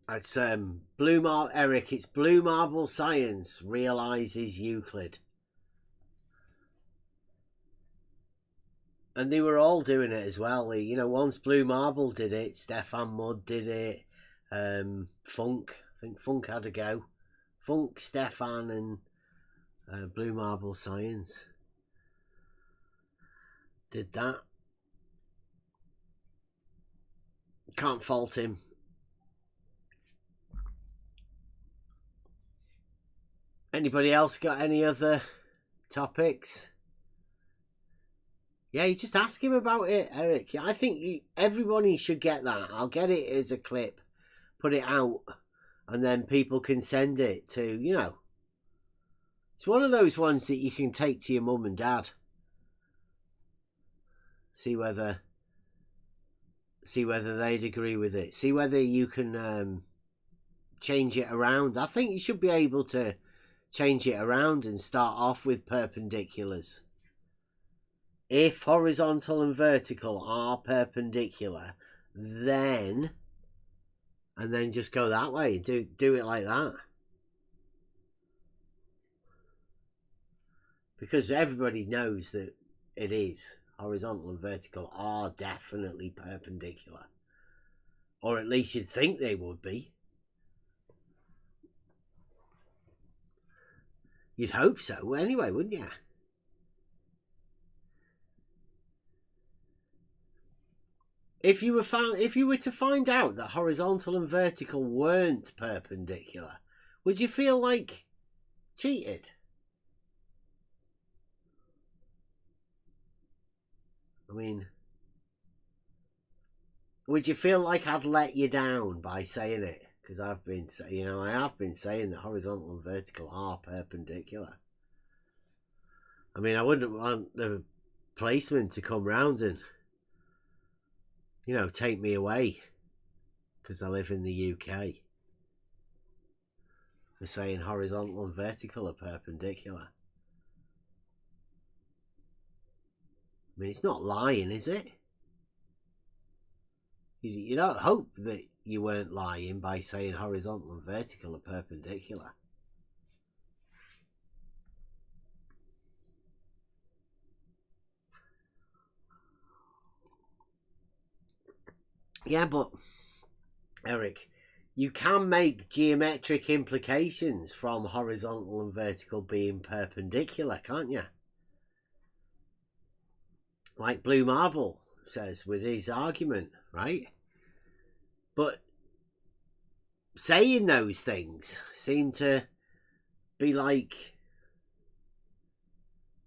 It's Eric, it's Blue Marble Science realizes Euclid. And they were all doing it as well. You know, once Blue Marble did it, Stefan Mudd did it, Funk. I think Funk had a go. Funk, Stefan, and Blue Marble Science did that. Can't fault him. Anybody else got any other topics? Yeah, you just ask him about it, Eric. I think everybody should get that. I'll get it as a clip, put it out, and then people can send it to, you know. It's one of those ones that you can take to your mum and dad. See whether they'd agree with it. See whether you can change it around. I think you should be able to change it around and start off with perpendiculars. If horizontal and vertical are perpendicular, then and then just go that way. Do it like that. Because everybody knows that it is. Horizontal and vertical are definitely perpendicular. Or at least you'd think they would be. You'd hope so anyway, wouldn't you? If you were to find out that horizontal and vertical weren't perpendicular, would you feel like cheated? I mean, would you feel like I'd let you down by saying it? Because I have been saying that horizontal and vertical are perpendicular. I mean, I wouldn't want the policeman to come round and, you know, take me away because I live in the UK for saying horizontal and vertical are perpendicular. I mean, it's not lying, is it? You don't hope that you weren't lying by saying horizontal and vertical are perpendicular. Yeah, but Eric, you can make geometric implications from horizontal and vertical being perpendicular, can't you? Like Blue Marble says with his argument, right? But saying those things seem to be like,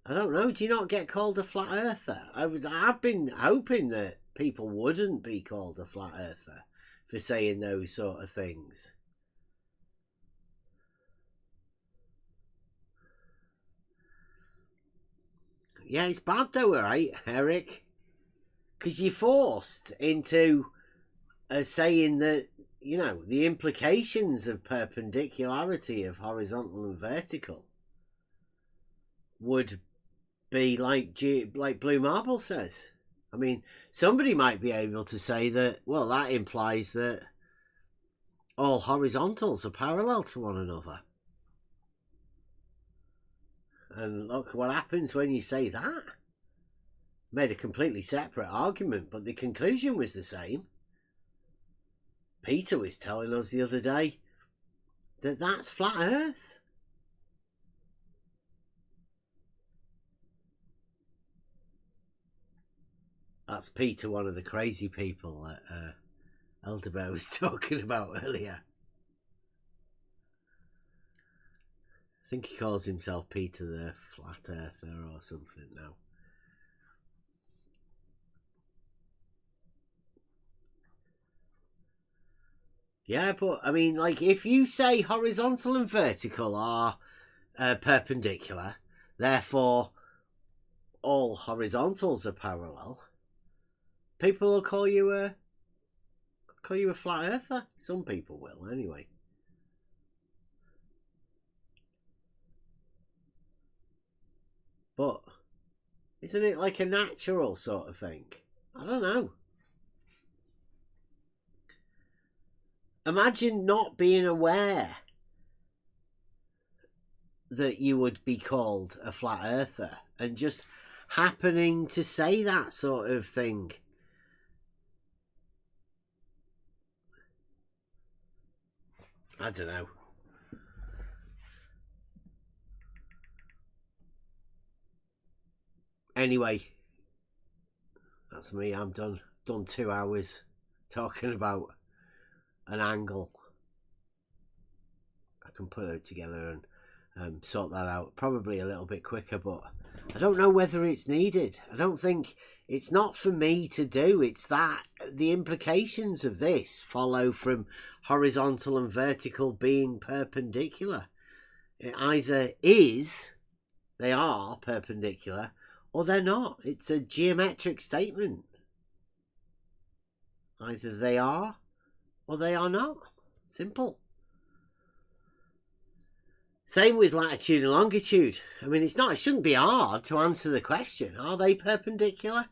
I don't know, do you not get called a flat earther? I've been hoping that people wouldn't be called a flat earther for saying those sort of things. Yeah, it's bad though, right, Eric? Because you're forced into saying that, you know, the implications of perpendicularity of horizontal and vertical would be like Blue Marble says. I mean, somebody might be able to say that, well, that implies that all horizontals are parallel to one another. And look what happens when you say that. Made a completely separate argument, but the conclusion was the same. Peter was telling us the other day that that's flat Earth. That's Peter, one of the crazy people that Elderbear was talking about earlier. I think he calls himself Peter the Flat Earther or something now. Yeah, but I mean, like, if you say horizontal and vertical are perpendicular, therefore all horizontals are parallel, people will call you a flat earther. Some people will, anyway. But isn't it like a natural sort of thing? I don't know. Imagine not being aware that you would be called a flat earther and just happening to say that sort of thing. I don't know. Anyway, that's me. I'm done. Done 2 hours talking about an angle. I can put it together and sort that out probably a little bit quicker, but I don't know whether it's needed. I don't think it's not for me to do. It's that the implications of this follow from horizontal and vertical being perpendicular. It either is, they are perpendicular, or they're not. It's a geometric statement. Either they are or they are not. Simple. Same with latitude and longitude. I mean, it shouldn't be hard to answer the question. Are they perpendicular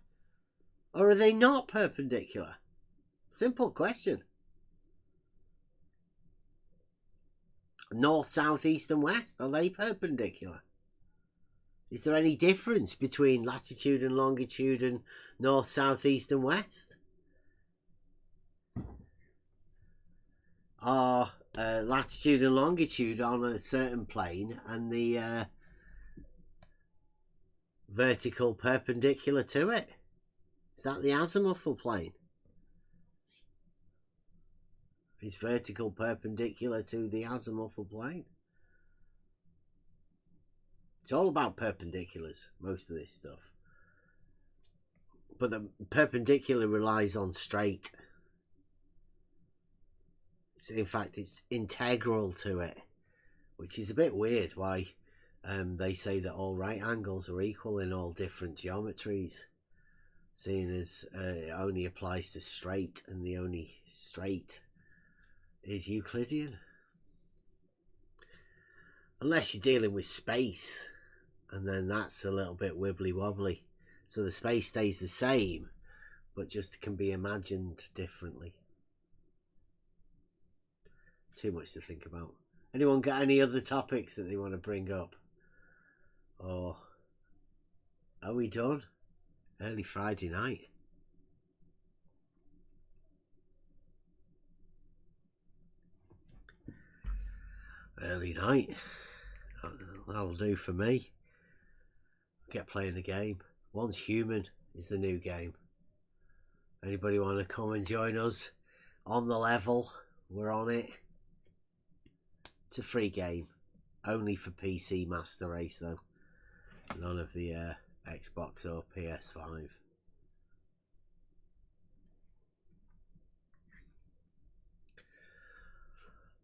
or are they not perpendicular? Simple question. North, south, east and west, are they perpendicular? Is there any difference between latitude and longitude and north, south, east and west? Are latitude and longitude on a certain plane and the vertical perpendicular to it? Is that the azimuthal plane? Is vertical perpendicular to the azimuthal plane? It's all about perpendiculars, most of this stuff. But the perpendicular relies on straight. In fact, it's integral to it, which is a bit weird why they say that all right angles are equal in all different geometries, seeing as it only applies to straight, and the only straight is Euclidean. Unless you're dealing with space, and then that's a little bit wibbly wobbly. So the space stays the same, but just can be imagined differently. Too much to think about. Anyone got any other topics that they want to bring up? Or are we done? Early Friday night. Early night. That'll do for me. Get playing the game. Once Human is the new game. Anybody want to come and join us on the level? We're on it. It's a free game. Only for PC Master Race though. None of the Xbox or PS5.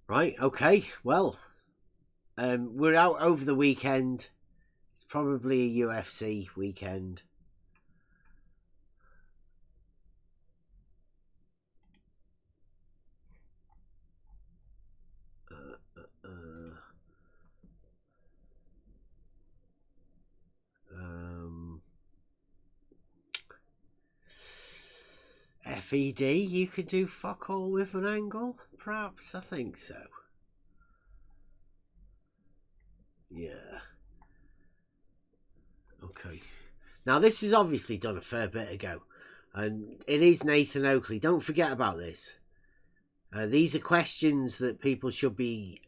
Right, okay. Well, we're out over the weekend. It's probably a UFC weekend. FED, you could do fuck all with an angle? Perhaps, I think so. Yeah. Okay. Now, this is obviously done a fair bit ago. And it is Nathan Oakley. Don't forget about this. These are questions that people should be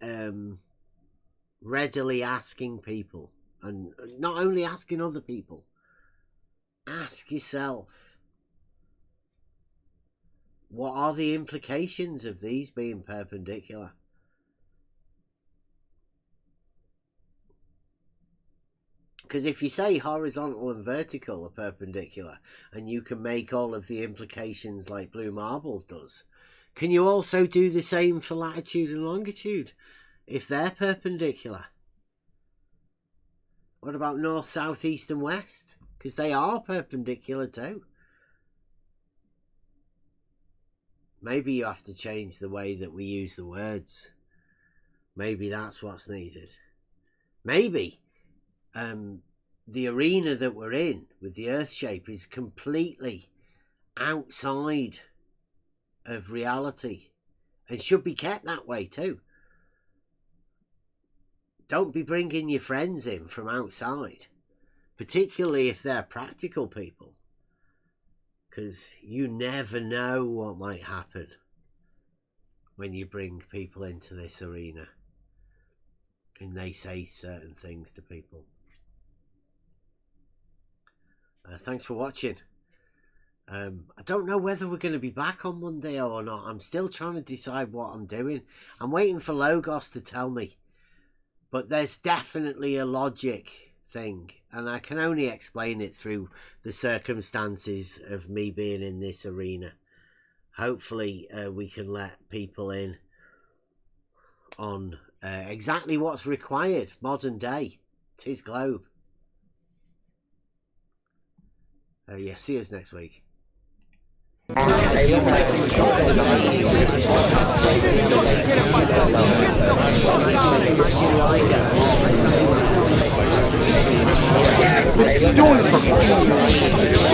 readily asking people. And not only asking other people. Ask yourself. What are the implications of these being perpendicular? Because if you say horizontal and vertical are perpendicular, and you can make all of the implications like Blue Marble does, can you also do the same for latitude and longitude if they're perpendicular? What about north, south, east and west? Because they are perpendicular too. Maybe you have to change the way that we use the words. Maybe that's what's needed. Maybe the arena that we're in with the Earth shape is completely outside of reality and should be kept that way too. Don't be bringing your friends in from outside, particularly if they're practical people. Because you never know what might happen when you bring people into this arena and they say certain things to people. Thanks for watching. I don't know whether we're going to be back on Monday or not. I'm still trying to decide what I'm doing. I'm waiting for Logos to tell me. But there's definitely a logic thing, and I can only explain it through the circumstances of me being in this arena. Hopefully we can let people in on exactly what's required modern day. 'Tis globe. Yeah, see us next week. You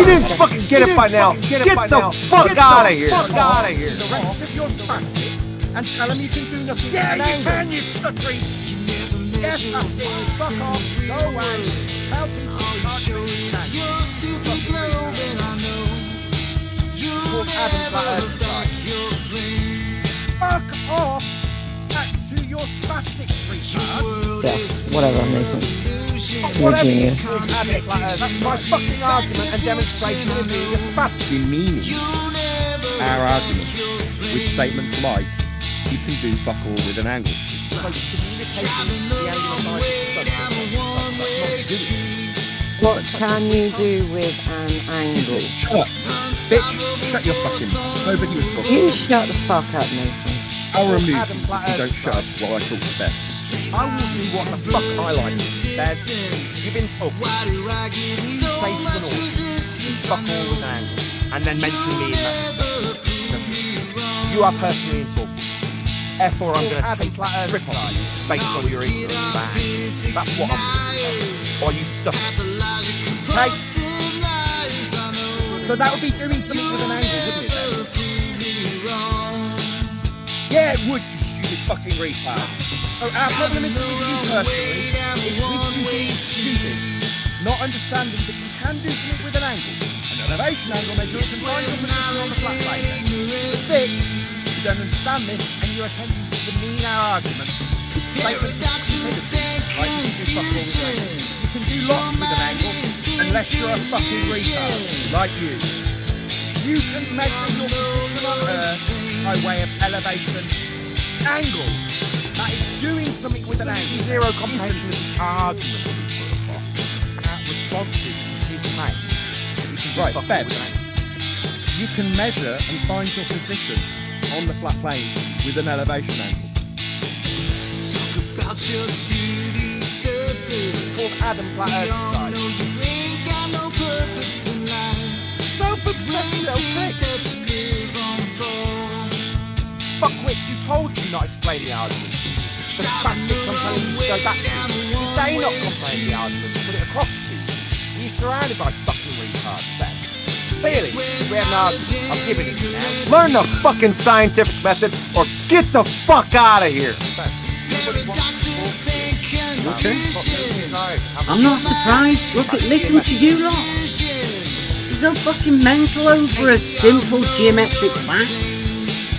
didn't fucking get it by now. Get the fuck out of here. The rest of your spastic and tell him you can do nothing. Yeah, you can, you stuttering. Yes, spastic. Fuck off. Go away. Tell people you can't do anything. Your stupid globe, and I know you'll never back your claims. Fuck off. Back to your spastic retard. Yeah, whatever, Nathan. You're a genius. That's my fucking argument and demonstration of being a spastic. Demeaning our argument with statements like, you can do fuck all with an angle. What can you do with an angle? Shut up. Bitch, shut your fucking mouth. Nobody was talking. You shut the fuck up, Nathan. I'll remove you if you don't shut up while I talk to Beth. I will do what the fuck I like. Beth, you've been talking. You say to an audience, fuck all with an angle, and then mention me in that. You are personally insulted. Therefore, I'm going to take a strip on you based on your ignorance of that. That's what I'm going to do. Or you stuff it. Okay? So that would be doing something with an angle, wouldn't it then? Yeah, it would, you stupid fucking retard. So our problem is with you personally, is with you being stupid, not understanding that you can do something with an angle, an elevation angle measure, and find your position on the flat plane. But six, you don't understand this, and you're attempting to demean our argument with statements of stupidity, like you can do fuck all with an angle. You can do lots with an angle, unless you're a fucking retard, like you. You can measure your position on Earth by way of elevation angles. That is doing something with an angle. Zero comprehension of the argument that we put across. Responses is made. You can Right, fuck Ben. with an angle. You can measure and find your position on the flat plane with an elevation angle. Talk about your 2D surface. Called Adam Flat Earth You Society. ain't got no purpose in life. Self-obsessed self-pick. That you live on board. Fuckwits, who told you not to explain the argument? The spastics I'm telling you to go back to. Did they not comprehend the argument and put it across to you? You're surrounded by fucking retards, Ben. Clearly, we had an argument. I'm giving it to you now. Learn the fucking scientific method or get the fuck out of here. Paradoxes and confusion. I'm not surprised. Listen to you lot. You go fucking mental over a simple geometric fact.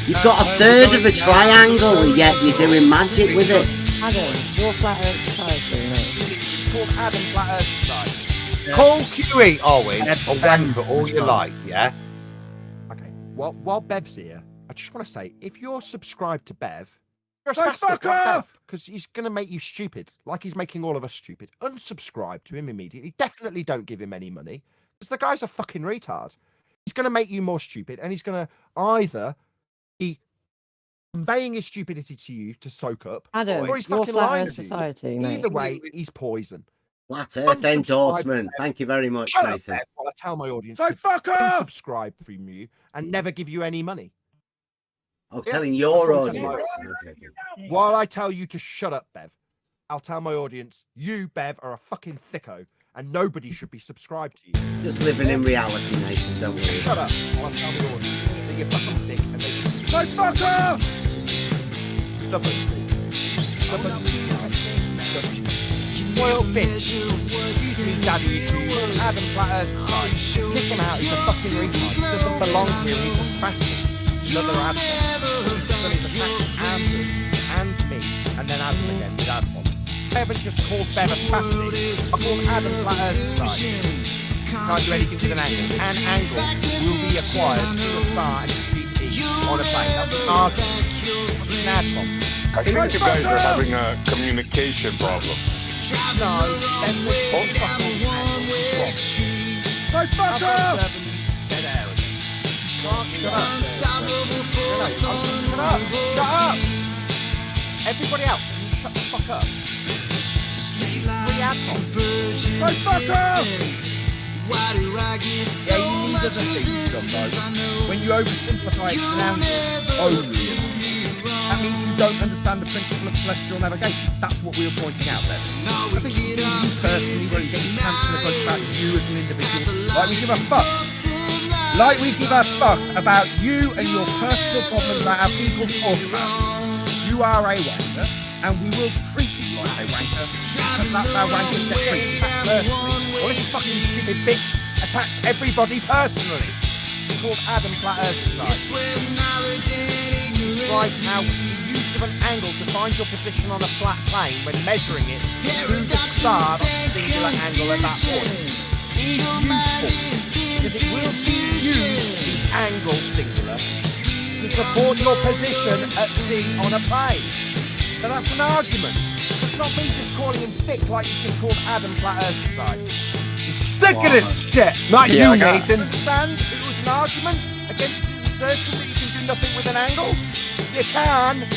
You've got a third of a triangle, and yet you're doing magic with it. Adam, your Flat Earth Society, mate. It's called Adam Flat Earth Society. Call QE, Owen, or wanker all you like, yeah? Okay, while Bev's here, I just want to say, if you're subscribed to Bev, you're a So spastic fuck like off! Bev, because he's going to make you stupid, like he's making all of us stupid. Unsubscribe to him immediately. Definitely don't give him any money, because the guy's a fucking retard. He's going to make you more stupid, and he's going to either be conveying his stupidity to you to soak up, Adam, or he's your fucking Flat lying Earth to you. Society, mate. Either way, he's poison. Flat Earth Unsubscribe. endorsement. Thank you very much, Shut up, Nathan. Bev, while I tell my audience So to fuck off! unsubscribe from you and never give you any money. Oh, Yeah, telling your that's what I'm telling audience. you. Okay. While I tell you to shut up, Bev, I'll tell my audience, you, Bev, are a fucking thicko, and nobody should be subscribed to you. Just living in reality, Nathan. Don't worry. Shut up, while I tell the audience that you're fucking thick and they should be So fuck off! stubborn. Spoiled bitch. Excuse me, daddy issues. Adam Flat Earth Society. Kick him out, he's a fucking retard. He doesn't belong here, he's a spastic. Another Adam. He's done his attacks and me, and then Adam again with Adam. I haven't just called Bev a spastic. I called Adam Flat Earth Society. Can't do anything with an angle. An angle will be acquired through a star and GP on a plane. That's an argument. It's an ad bomb. I think you guys are having a communication problem. No, then we're fucking angle. So fuck off! Dead area. Shut up. Shut up. Everybody else, can you shut the fuck up? Three ad bombs. So fuck off! Why do I get so Yeah, you need much other things resistance? sometimes. I know When you oversimplify it to an angle, only an angle, that means you don't understand the principle of celestial navigation. That's what we were pointing out there. I think you personally won't get cancelled a bunch about you as an individual. Like we give a fuck. Like we give a fuck about you and your personal problems that our people talk about. You are a wanker, and we will treat you like a wanker because that's how wankers get treated. That's personally. Well, this fucking stupid bitch attacks everybody personally. It's called Adam Flat Earth Society. Describes how the use of an angle to find your position on a flat plane when measuring it through the star singular angle at that point is useful because it will use the angle singular to support your position at sea on a plane. So that's an argument. It's not me just calling him thick like you just called Adam Flat Earth Society. Sick of this shit. Not Yeah, you, I got it. Nathan. Understand? It was an argument against his assertion that you can do nothing with an angle. You can.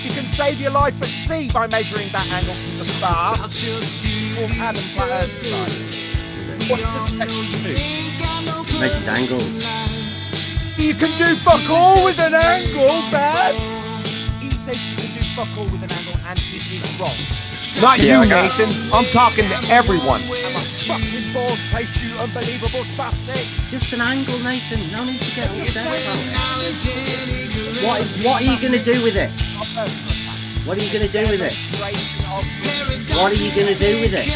You can save your life at sea by measuring that angle to the star. Called Adam Flat Earth Society. What does section do? Measures angles. You can do fuck all with an angle, Bev. He said you can do fuck all with an angle, and he is wrong. Not Yeah, you, I got- Nathan. I'm talking to everyone. My fucking balls taste, you unbelievable spastic. Just an angle, Nathan. No need to get upset about it. What are you going to do with it? What are you going to do with it? What are you going to do with it?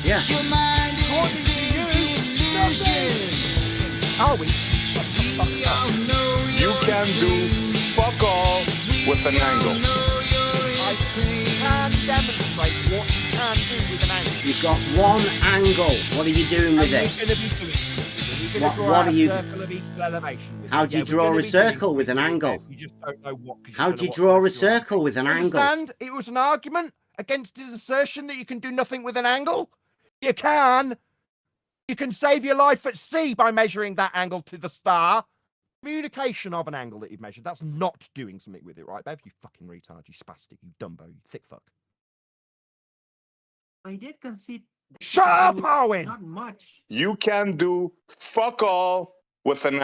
Yeah. Are we? You can do fuck all with an angle. I can demonstrate what you can do with an angle. You've got one angle. What are you doing with it? We're going to be doing it. We're going to draw What out are you- a circle of equal elevation. With How it. do you Yeah, we're draw gonna a be doing circle it with an angle? You just don't know what. 'cause you How don't do know you what draw a size you're at. circle with an angle? Understand? It was an argument against his assertion that you can do nothing with an angle. You can. You can save your life at sea by measuring that angle to the star. Communication of an angle that you've measured. That's not doing something with it, right, Bev? You fucking retard, you spastic, you dumbo, you thick fuck. I did concede. Shut up, Owen! Not much. You can do fuck all with an angle.